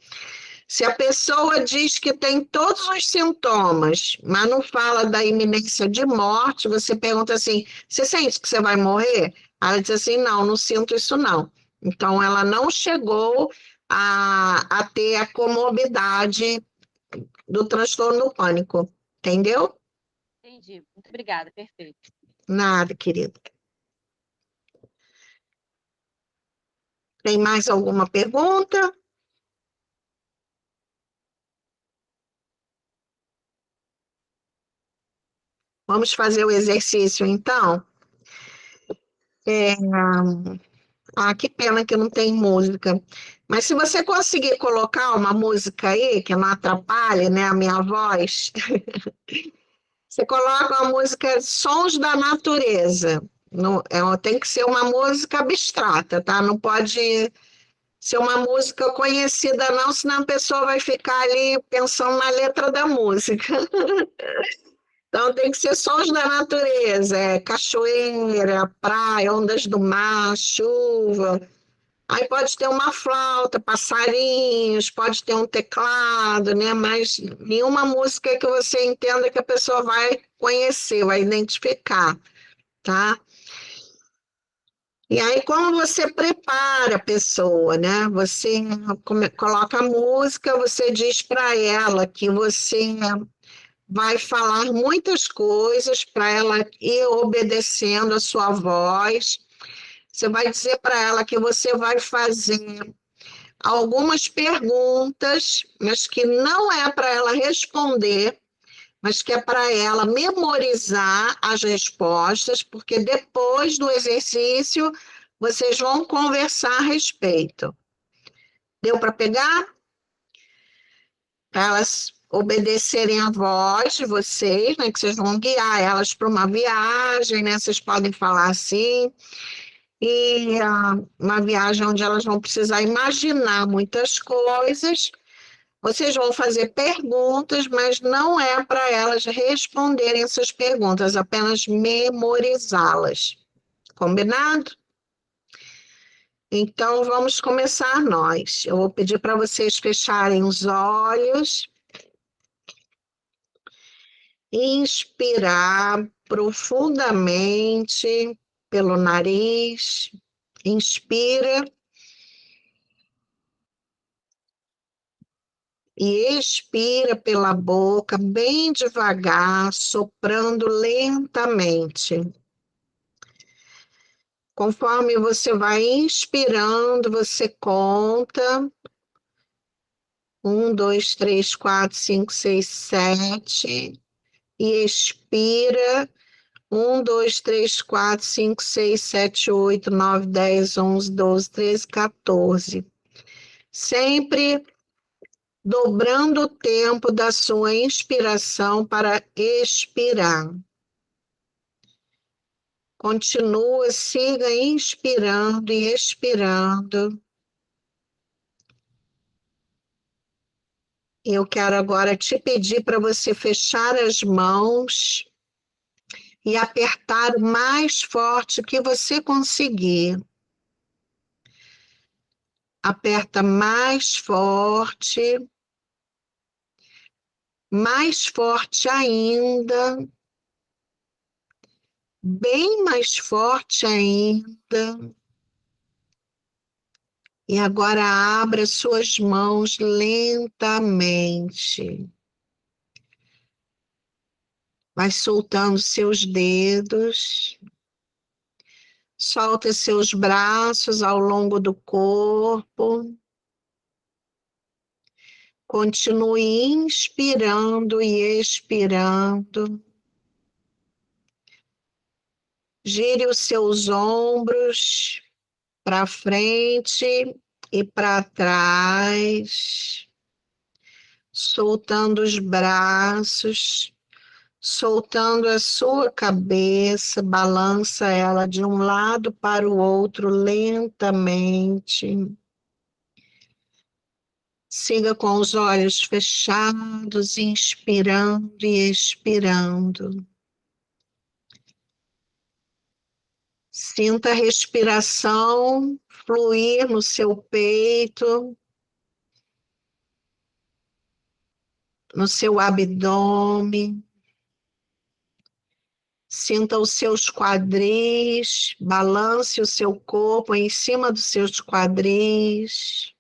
Se a pessoa diz que tem todos os sintomas, mas não fala da iminência de morte, você pergunta assim: você sente que você vai morrer? Ela diz assim: não, não sinto isso não. Então, ela não chegou a ter a comorbidade do transtorno do pânico, entendeu? Entendi. Muito obrigada, perfeito. Nada, querida. Tem mais alguma pergunta? Vamos fazer o exercício, então? É, que pena que não tem música. Mas se você conseguir colocar uma música aí, que não atrapalhe, né, a minha voz, você coloca uma música Sons da Natureza. Não, tem que ser uma música abstrata, tá? Não pode ser uma música conhecida, não, senão a pessoa vai ficar ali pensando na letra da música. Então tem que ser sons da natureza, cachoeira, praia, ondas do mar, chuva. Aí pode ter uma flauta, passarinhos, pode ter um teclado, né? Mas nenhuma música que você entenda que a pessoa vai conhecer, vai identificar, tá? E aí, como você prepara a pessoa, né? Você coloca a música, você diz para ela que você vai falar muitas coisas para ela ir obedecendo a sua voz. Você vai dizer para ela que você vai fazer algumas perguntas, mas que não é para ela responder, mas que é para ela memorizar as respostas, porque depois do exercício vocês vão conversar a respeito. Deu para pegar? Para elas obedecerem a voz de vocês, né, que vocês vão guiar elas para uma viagem, né? Vocês podem falar assim, e uma viagem onde elas vão precisar imaginar muitas coisas. Vocês vão fazer perguntas, mas não é para elas responderem essas perguntas, apenas memorizá-las. Combinado? Então, vamos começar nós. Eu vou pedir para vocês fecharem os olhos, inspirar profundamente pelo nariz, inspira e expira pela boca, bem devagar, soprando lentamente. Conforme você vai inspirando, você conta 1, 2, 3, 4, 5, 6, 7 e expira 1, 2, 3, 4, 5, 6, 7, 8, 9, 10, 11, 12, 13, 14. Sempre dobrando o tempo da sua inspiração para expirar. Continua, siga inspirando e expirando. Eu quero agora te pedir para você fechar as mãos e apertar o mais forte que você conseguir. Aperta mais forte ainda, bem mais forte ainda. E agora abra suas mãos lentamente. Vai soltando seus dedos. Solta seus braços ao longo do corpo. Continue inspirando e expirando. Gire os seus ombros para frente e para trás, soltando os braços, soltando a sua cabeça, balança ela de um lado para o outro lentamente. Siga com os olhos fechados, inspirando e expirando. Sinta a respiração fluir no seu peito, no seu abdômen. Sinta os seus quadris, balance o seu corpo em cima dos seus quadris.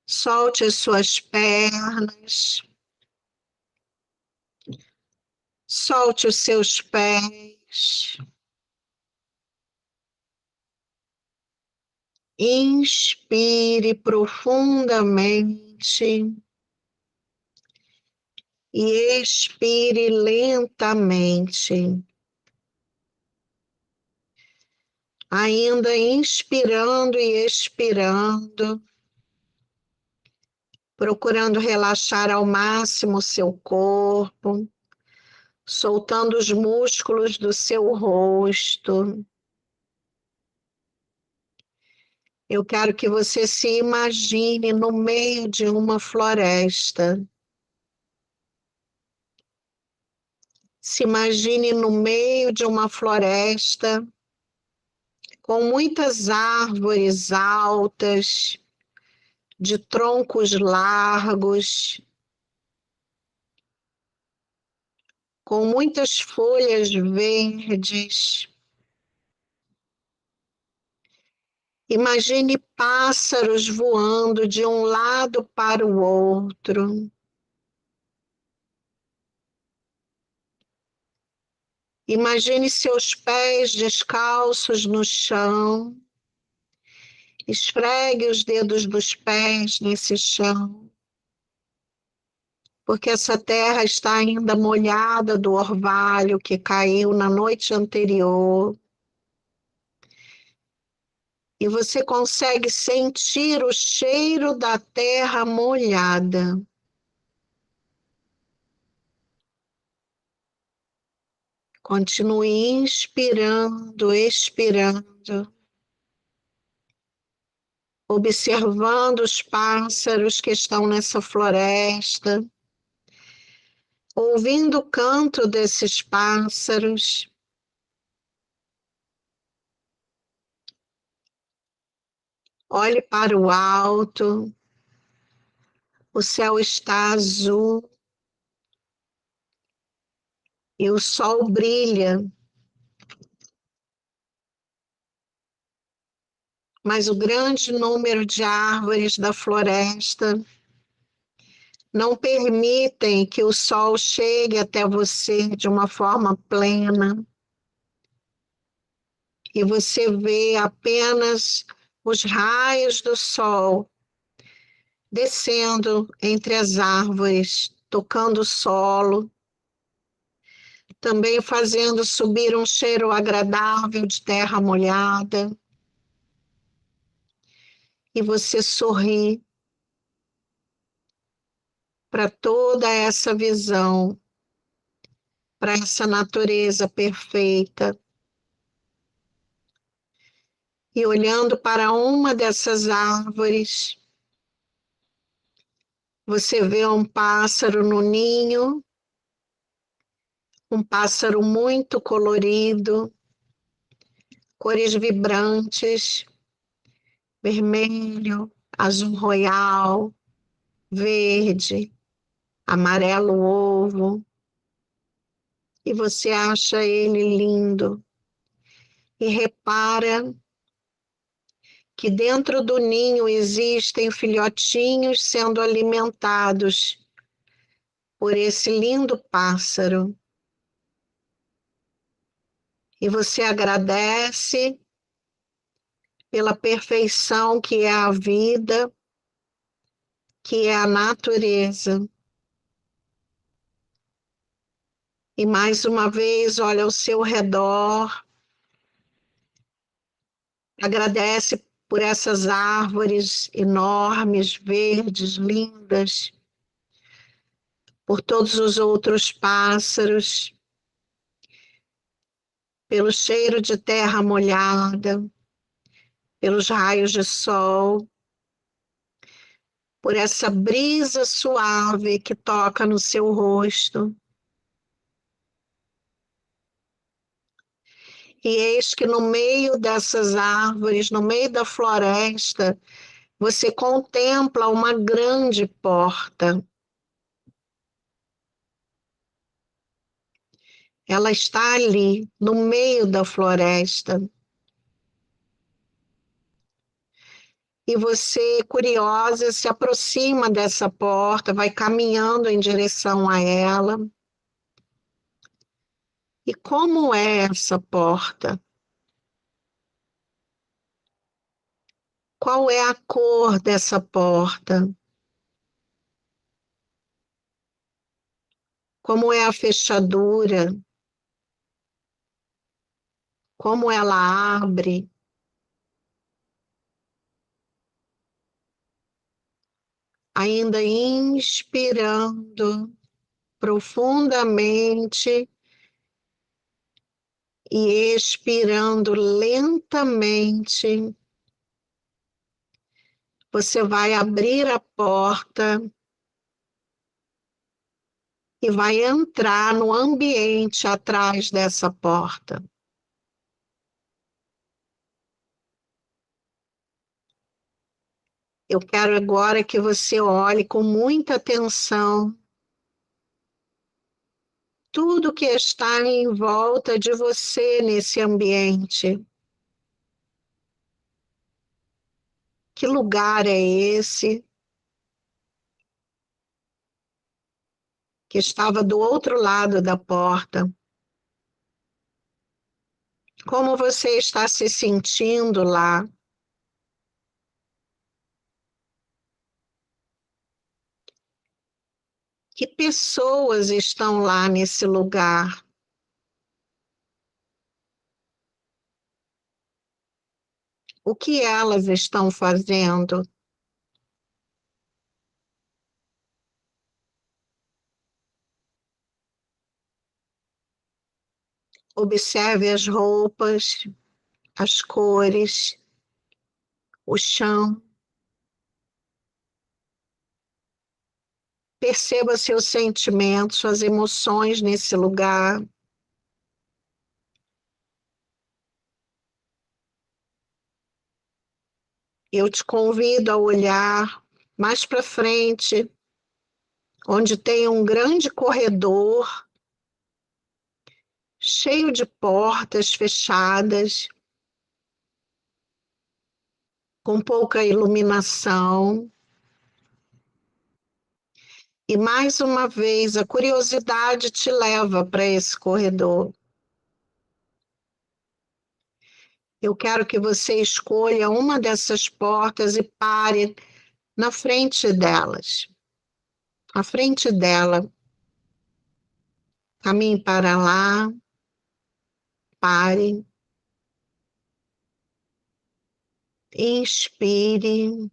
Solte as suas pernas. Solte os seus pés. Inspire profundamente e expire lentamente. Ainda inspirando e expirando, procurando relaxar ao máximo o seu corpo, soltando os músculos do seu rosto. Eu quero que você se imagine no meio de uma floresta. Se imagine no meio de uma floresta com muitas árvores altas, de troncos largos, com muitas folhas verdes. Imagine pássaros voando de um lado para o outro. Imagine seus pés descalços no chão. Esfregue os dedos dos pés nesse chão, porque essa terra está ainda molhada do orvalho que caiu na noite anterior. E você consegue sentir o cheiro da terra molhada. Continue inspirando, expirando, observando os pássaros que estão nessa floresta, ouvindo o canto desses pássaros. Olhe para o alto, o céu está azul e o sol brilha, mas o grande número de árvores da floresta não permitem que o sol chegue até você de uma forma plena, e você vê apenas os raios do sol descendo entre as árvores, tocando o solo, também fazendo subir um cheiro agradável de terra molhada. E você sorri para toda essa visão, para essa natureza perfeita. E olhando para uma dessas árvores, você vê um pássaro no ninho, um pássaro muito colorido, cores vibrantes, vermelho, azul royal, verde, amarelo ovo, e você acha ele lindo. E repara que dentro do ninho existem filhotinhos sendo alimentados por esse lindo pássaro. E você agradece pela perfeição que é a vida, que é a natureza. E mais uma vez olha ao seu redor, agradece por essas árvores enormes, verdes, lindas, por todos os outros pássaros, pelo cheiro de terra molhada, pelos raios de sol, por essa brisa suave que toca no seu rosto. E eis que no meio dessas árvores, no meio da floresta, você contempla uma grande porta. Ela está ali, no meio da floresta. E você, curiosa, se aproxima dessa porta, vai caminhando em direção a ela. E como é essa porta? Qual é a cor dessa porta? Como é a fechadura? Como ela abre? Ainda inspirando profundamente e expirando lentamente, você vai abrir a porta e vai entrar no ambiente atrás dessa porta. Eu quero agora que você olhe com muita atenção tudo que está em volta de você nesse ambiente. Que lugar é esse que estava do outro lado da porta? Como você está se sentindo lá? Que pessoas estão lá nesse lugar? O que elas estão fazendo? Observe as roupas, as cores, o chão. Perceba seus sentimentos, suas emoções nesse lugar. Eu te convido a olhar mais para frente, onde tem um grande corredor cheio de portas fechadas, com pouca iluminação. E mais uma vez, a curiosidade te leva para esse corredor. Eu quero que você escolha uma dessas portas e pare na frente delas. À frente dela, caminhe para lá, pare, inspire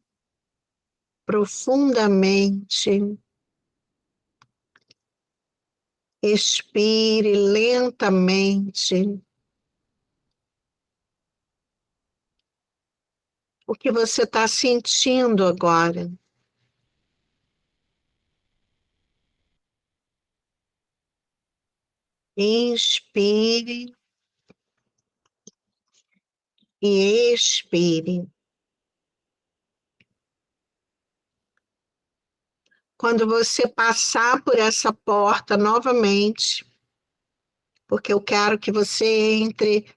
profundamente, expire lentamente. O que você está sentindo agora? Inspire e expire. Quando você passar por essa porta novamente, porque eu quero que você entre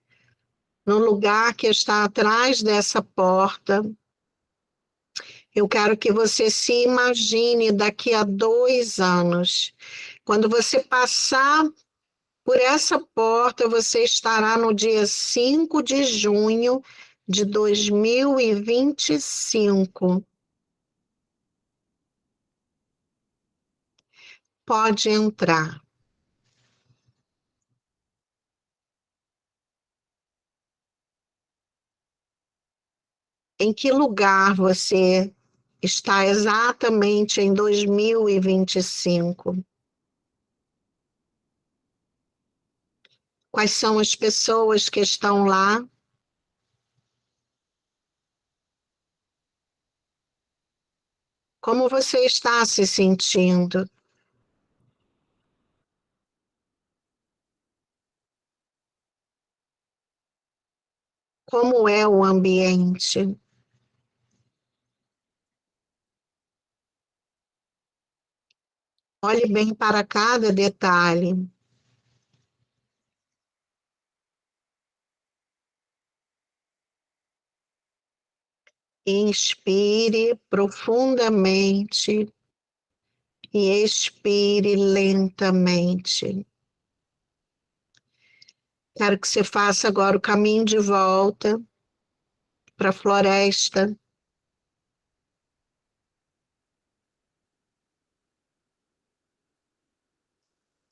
no lugar que está atrás dessa porta, eu quero que você se imagine daqui a 2 anos. Quando você passar por essa porta, você estará no dia 5 de junho de 2025. Pode entrar. Em que lugar você está exatamente em 2025? Quais são as pessoas que estão lá? Como você está se sentindo? Como é o ambiente? Olhe bem para cada detalhe. Inspire profundamente e expire lentamente. Quero que você faça agora o caminho de volta para a floresta.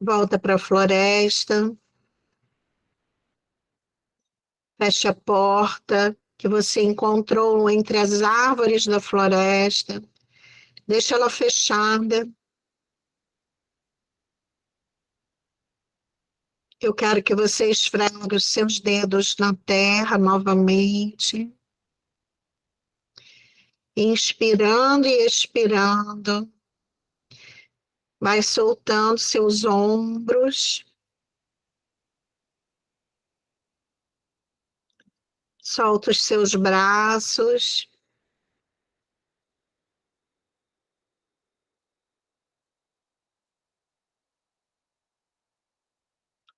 Volta para a floresta. Feche a porta que você encontrou entre as árvores da floresta. Deixa ela fechada. Eu quero que você esfregue os seus dedos na terra novamente. Inspirando e expirando. Vai soltando seus ombros. Solta os seus braços.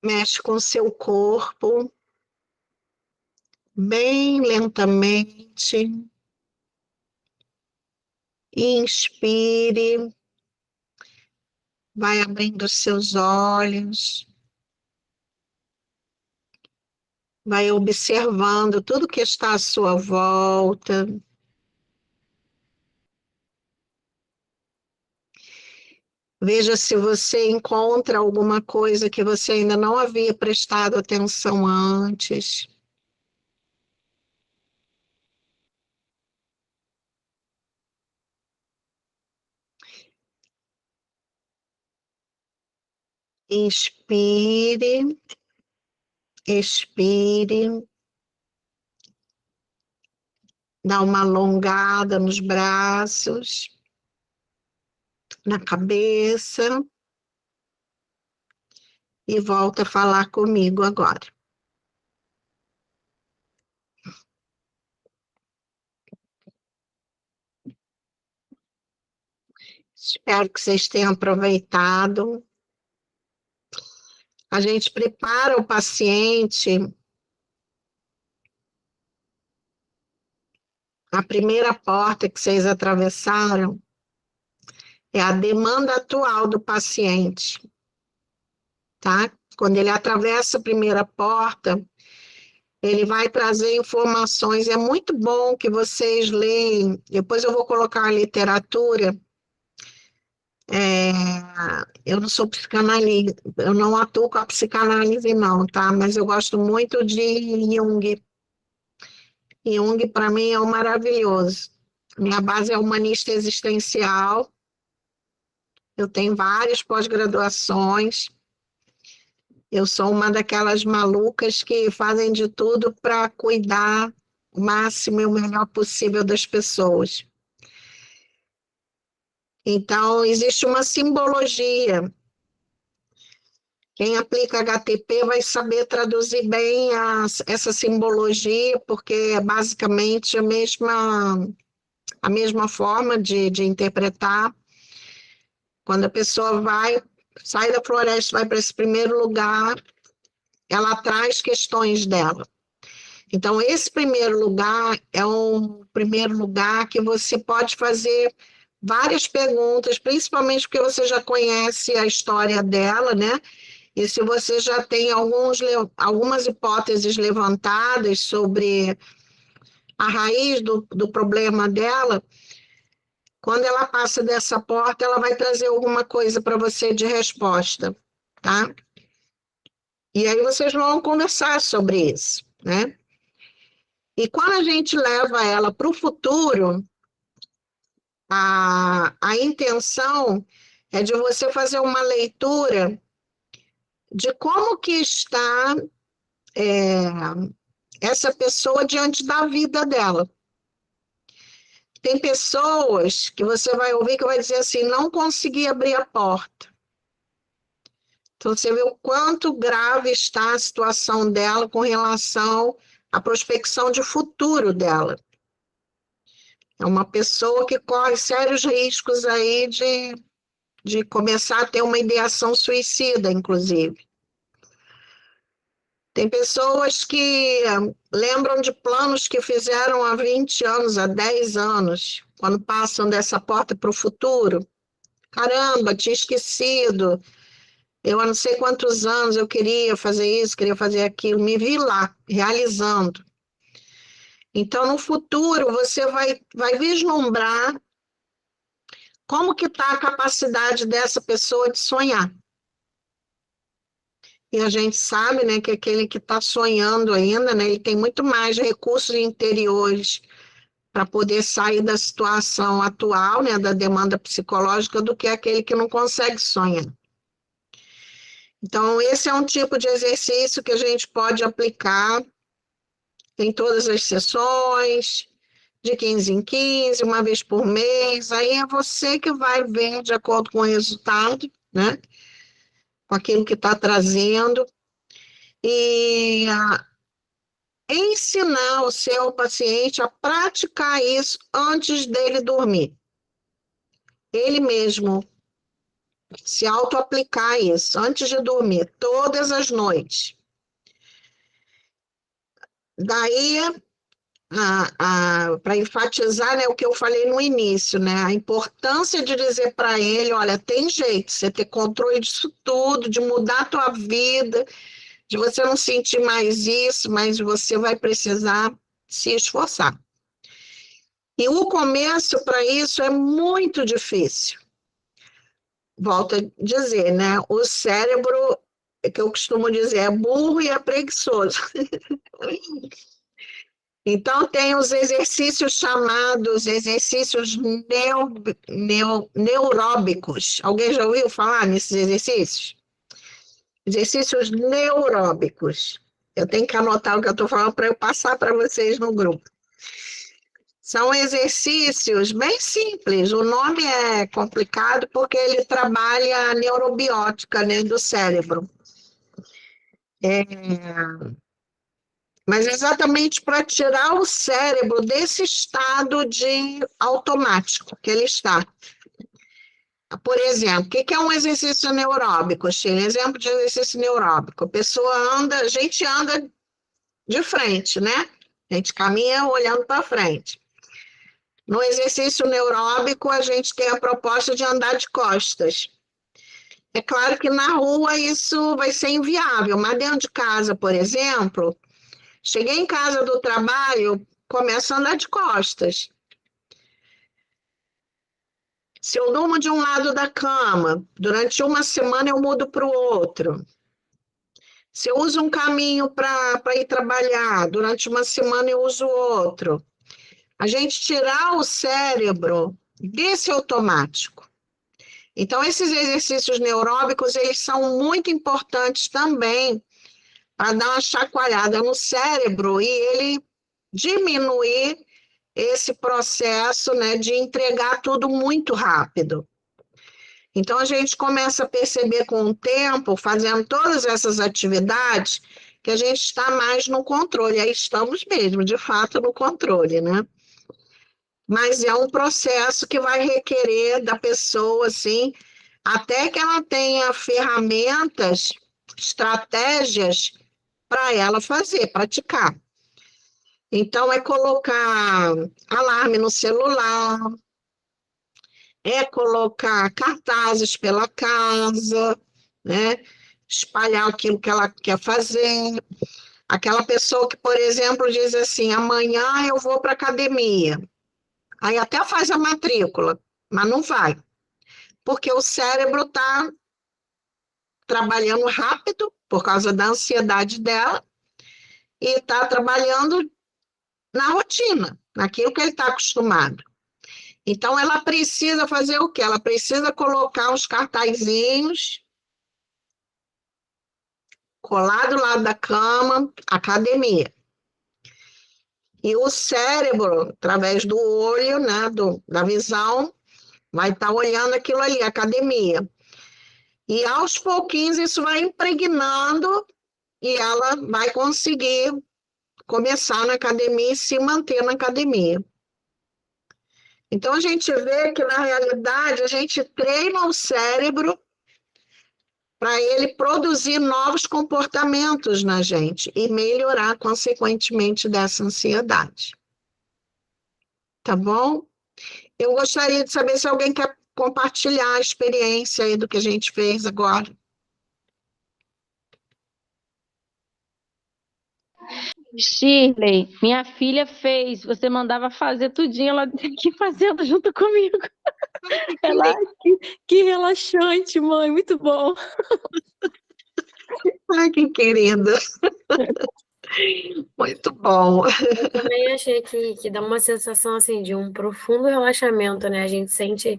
Mexe com seu corpo. Bem lentamente. Inspire. Vai abrindo seus olhos. Vai observando tudo que está à sua volta. Veja se você encontra alguma coisa que você ainda não havia prestado atenção antes. Inspire, expire. Dá uma alongada nos braços, na cabeça. E volta a falar comigo agora. Espero que vocês tenham aproveitado. A gente prepara o paciente. A primeira porta que vocês atravessaram é a demanda atual do paciente, tá? Quando ele atravessa a primeira porta, ele vai trazer informações. É muito bom que vocês leem. Depois eu vou colocar a literatura. Eu não sou psicanalista, eu não atuo com a psicanálise, não, tá? Mas eu gosto muito de Jung. Jung, para mim, é um maravilhoso. Minha base é humanista existencial. Eu tenho várias pós-graduações. Eu sou uma daquelas malucas que fazem de tudo para cuidar o máximo e o melhor possível das pessoas. Então, existe uma simbologia. Quem aplica HTP vai saber traduzir bem essa simbologia, porque é basicamente a mesma forma de interpretar. Quando a pessoa sai da floresta, vai para esse primeiro lugar, ela traz questões dela. Então, esse primeiro lugar é um primeiro lugar que você pode fazer várias perguntas, principalmente porque você já conhece a história dela, né? E se você já tem algumas hipóteses levantadas sobre a raiz do problema dela, quando ela passa dessa porta, ela vai trazer alguma coisa para você de resposta, tá? E aí vocês vão conversar sobre isso, né? E quando a gente leva ela para o futuro, a intenção é de você fazer uma leitura de como que está essa pessoa diante da vida dela. Tem pessoas que você vai ouvir que vai dizer assim, não consegui abrir a porta. Então, você vê o quanto grave está a situação dela com relação a prospecção de futuro dela. É uma pessoa que corre sérios riscos aí de começar a ter uma ideação suicida, inclusive. Tem pessoas que lembram de planos que fizeram há 20 anos, há 10 anos, quando passam dessa porta para o futuro. Caramba, tinha esquecido. Eu há não sei quantos anos eu queria fazer isso, queria fazer aquilo. Me vi lá, realizando. Então, no futuro, você vai vislumbrar como que está a capacidade dessa pessoa de sonhar. E a gente sabe, né, que aquele que está sonhando ainda, né, ele tem muito mais recursos interiores para poder sair da situação atual, né, da demanda psicológica, do que aquele que não consegue sonhar. Então, esse é um tipo de exercício que a gente pode aplicar em todas as sessões, de 15 em 15, uma vez por mês. Aí é você que vai ver de acordo com o resultado, né, com aquilo que está trazendo. E ensinar o seu paciente a praticar isso antes dele dormir. Ele mesmo se auto-aplicar isso antes de dormir, todas as noites. Daí, para enfatizar, né, o que eu falei no início, né, a importância de dizer para ele, olha, tem jeito, você ter controle disso tudo, de mudar a tua vida, de você não sentir mais isso, mas você vai precisar se esforçar. E o começo para isso é muito difícil. Volto a dizer, né? O cérebro, que eu costumo dizer, é burro e é preguiçoso. Então, tem os exercícios chamados exercícios neuróbicos. Alguém já ouviu falar nesses exercícios? Exercícios neuróbicos. Eu tenho que anotar o que eu estou falando para eu passar para vocês no grupo. São exercícios bem simples. O nome é complicado porque ele trabalha a neurobiótica, né, do cérebro. Mas exatamente para tirar o cérebro desse estado de automático que ele está. Por exemplo, o que é um exercício neuróbico, Sheila? Exemplo de exercício neuróbico. A gente anda de frente, né? A gente caminha olhando para frente. No exercício neuróbico, a gente tem a proposta de andar de costas. É claro que na rua isso vai ser inviável, mas dentro de casa, por exemplo, cheguei em casa do trabalho, começo a andar de costas. Se eu durmo de um lado da cama, durante uma semana eu mudo para o outro. Se eu uso um caminho para ir trabalhar, durante uma semana eu uso outro. A gente tirar o cérebro desse automático. Então, esses exercícios neuróbicos, eles são muito importantes também para dar uma chacoalhada no cérebro e ele diminuir esse processo, né, de entregar tudo muito rápido. Então, a gente começa a perceber com o tempo, fazendo todas essas atividades, que a gente está mais no controle. Aí estamos mesmo, de fato, no controle, né? Mas é um processo que vai requerer da pessoa, assim, até que ela tenha ferramentas, estratégias para ela fazer, praticar. Então, é colocar alarme no celular, é colocar cartazes pela casa, né? Espalhar aquilo que ela quer fazer. Aquela pessoa que, por exemplo, diz assim, amanhã eu vou para a academia. Aí até faz a matrícula, mas não vai. Porque o cérebro está trabalhando rápido, por causa da ansiedade dela, e está trabalhando na rotina, naquilo que ele está acostumado. Então, ela precisa fazer o quê? Ela precisa colocar uns cartazinhos, colar do lado da cama, academia. E o cérebro, através do olho, né, da visão, vai estar olhando aquilo ali, academia. E aos pouquinhos isso vai impregnando e ela vai conseguir começar na academia e se manter na academia. Então, a gente vê que, na realidade, a gente treina o cérebro para ele produzir novos comportamentos na gente e melhorar, consequentemente, dessa ansiedade. Tá bom? Eu gostaria de saber se alguém quer compartilhar a experiência aí do que a gente fez agora. Shirley, minha filha fez, você mandava fazer tudinho, ela aqui fazendo junto comigo. Ela, que relaxante, mãe, muito bom. Ai, que querida. Muito bom. Eu também achei que dá uma sensação assim de um profundo relaxamento, né? A gente sente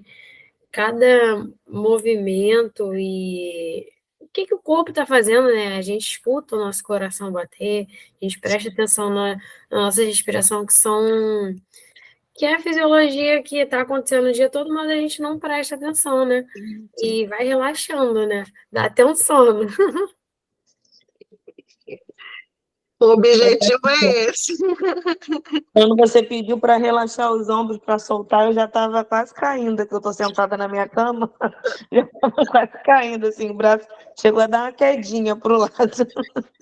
cada movimento e o que o corpo está fazendo, né? A gente escuta o nosso coração bater, a gente presta atenção na nossa respiração, que é a fisiologia que está acontecendo o dia todo, mas a gente não presta atenção, né? E vai relaxando, né? Dá até um sono. O objetivo é esse. Quando você pediu para relaxar os ombros, para soltar, eu já estava quase caindo, que eu estou sentada na minha cama, já estava quase caindo, assim, o braço chegou a dar uma quedinha para o lado.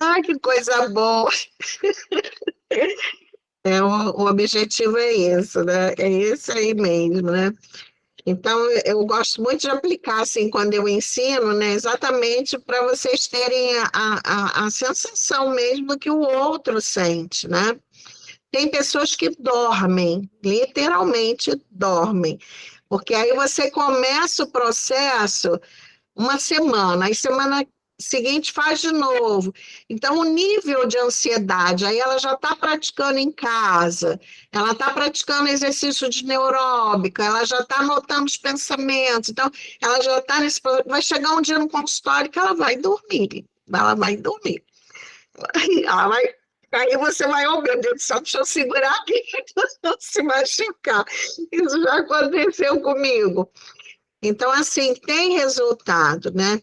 Ai, que coisa boa. O objetivo é isso, né? É esse aí mesmo, né? Então, eu gosto muito de aplicar, assim, quando eu ensino, né? Exatamente para vocês terem a sensação mesmo que o outro sente, né? Tem pessoas que dormem, literalmente dormem, porque aí você começa o processo uma semana, aí semana seguinte faz de novo. Então, o nível de ansiedade, aí ela já está praticando em casa, ela está praticando exercício de neuróbica, ela já está anotando os pensamentos, então, ela já está nesse. Vai chegar um dia no consultório que ela vai dormir, ela vai dormir. Ela vai. Aí você vai, oh meu Deus do céu, deixa eu segurar aqui, não se machucar. Isso já aconteceu comigo. Então, assim, tem resultado, né?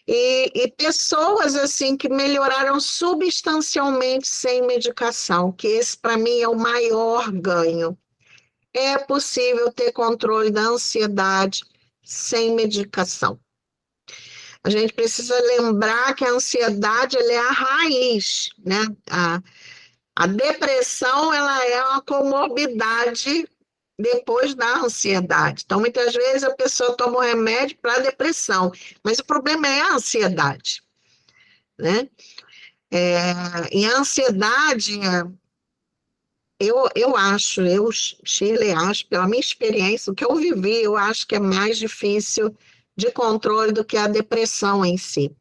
E pessoas, assim, que melhoraram substancialmente sem medicação, que esse, para mim, é o maior ganho. É possível ter controle da ansiedade sem medicação. A gente precisa lembrar que a ansiedade ela é a raiz, né? A depressão ela é uma comorbidade depois da ansiedade. Então, muitas vezes a pessoa toma um remédio para a depressão, mas o problema é a ansiedade, né? E a ansiedade, Shirley, acho, pela minha experiência, o que eu vivi, eu acho que é mais difícil de controle do que a depressão em si.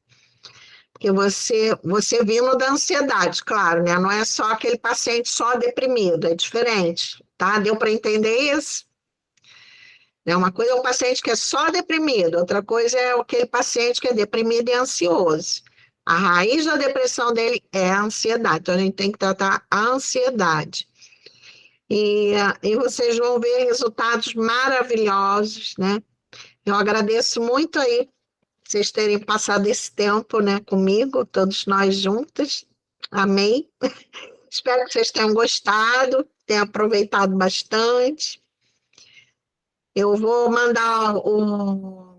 Porque você vindo da ansiedade, claro, né? Não é só aquele paciente só deprimido, é diferente, tá? Deu para entender isso? Uma coisa é o paciente que é só deprimido, outra coisa é aquele paciente que é deprimido e ansioso. A raiz da depressão dele é a ansiedade, então a gente tem que tratar a ansiedade. E vocês vão ver resultados maravilhosos, né? Eu agradeço muito aí vocês terem passado esse tempo, né, comigo, todos nós juntos. Amém. Espero que vocês tenham gostado, tenham aproveitado bastante. Eu vou mandar o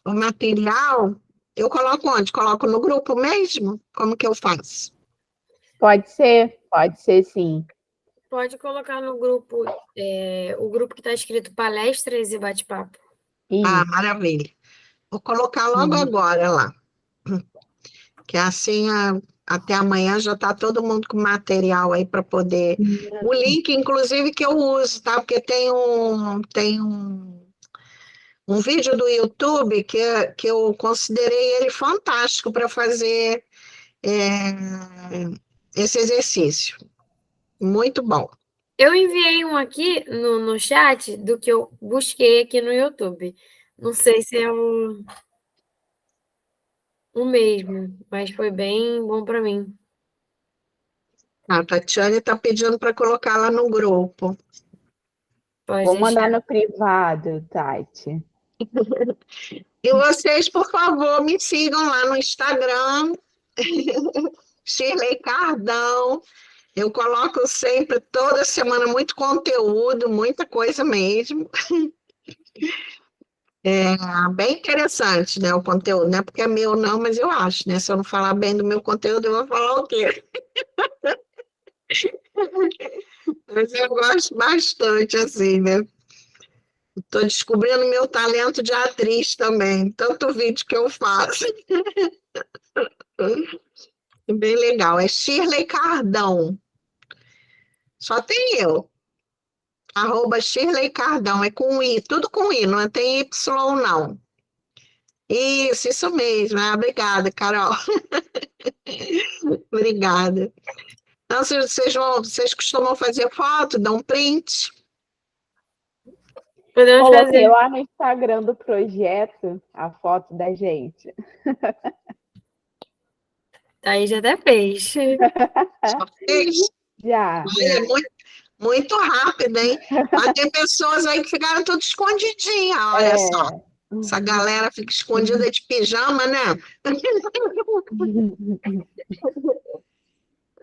material. Eu coloco onde? Coloco no grupo mesmo? Como que eu faço? Pode ser sim. Pode colocar no grupo, o grupo que está escrito palestras e bate-papo. Ah, maravilha. Vou colocar logo agora lá. Que assim, até amanhã já está todo mundo com material aí para poder. O link, inclusive, que eu uso, tá? Porque tem um vídeo do YouTube que eu considerei ele fantástico para fazer esse exercício. Muito bom. Eu enviei um aqui no chat do que eu busquei aqui no YouTube. Não sei se é o mesmo, mas foi bem bom para mim. A Tatiane está pedindo para colocar lá no grupo. Pode Vou deixar. mandar no privado, Tati. E vocês, por favor, me sigam lá no Instagram, Shirley Cardão. Eu coloco sempre, toda semana, muito conteúdo, muita coisa mesmo. É bem interessante, né, o conteúdo, não é porque é meu não, mas eu acho, né, se eu não falar bem do meu conteúdo, eu vou falar o quê? Mas eu gosto bastante, assim, né, estou descobrindo meu talento de atriz também, tanto vídeo que eu faço. Bem legal, é Shirley Cardão, só tem eu, @Shirley Cardão, é com I, tudo com I, não tem Y não. Isso mesmo. Ah, obrigada, Carol. Obrigada. Então, vocês costumam fazer foto, dão print? Podemos Coloquei fazer. lá no Instagram do projeto a foto da gente. Aí já até fez. Só fez? Já. Olha, muito rápido, hein? Mas tem pessoas aí que ficaram tudo escondidinha, olha só. Essa galera fica escondida de pijama, né?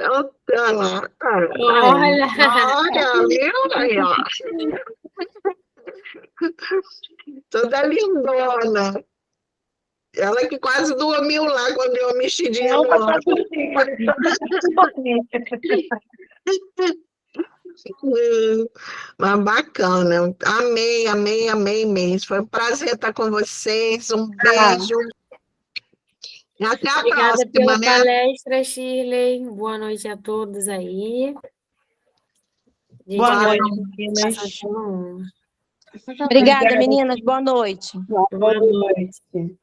Olha lá. Olha! Olha, viu? Aí, ó. Toda lindona. Ela que quase dormiu lá quando deu uma mexidinha no olho. Mas bacana. Amei, amei, amei mesmo. Foi um prazer estar com vocês. Um beijo. E até a Obrigada pela próxima, né? palestra, Shirley. Boa noite a todos aí. Boa Boa noite, meninas. Obrigada, meninas. Boa noite. Boa noite.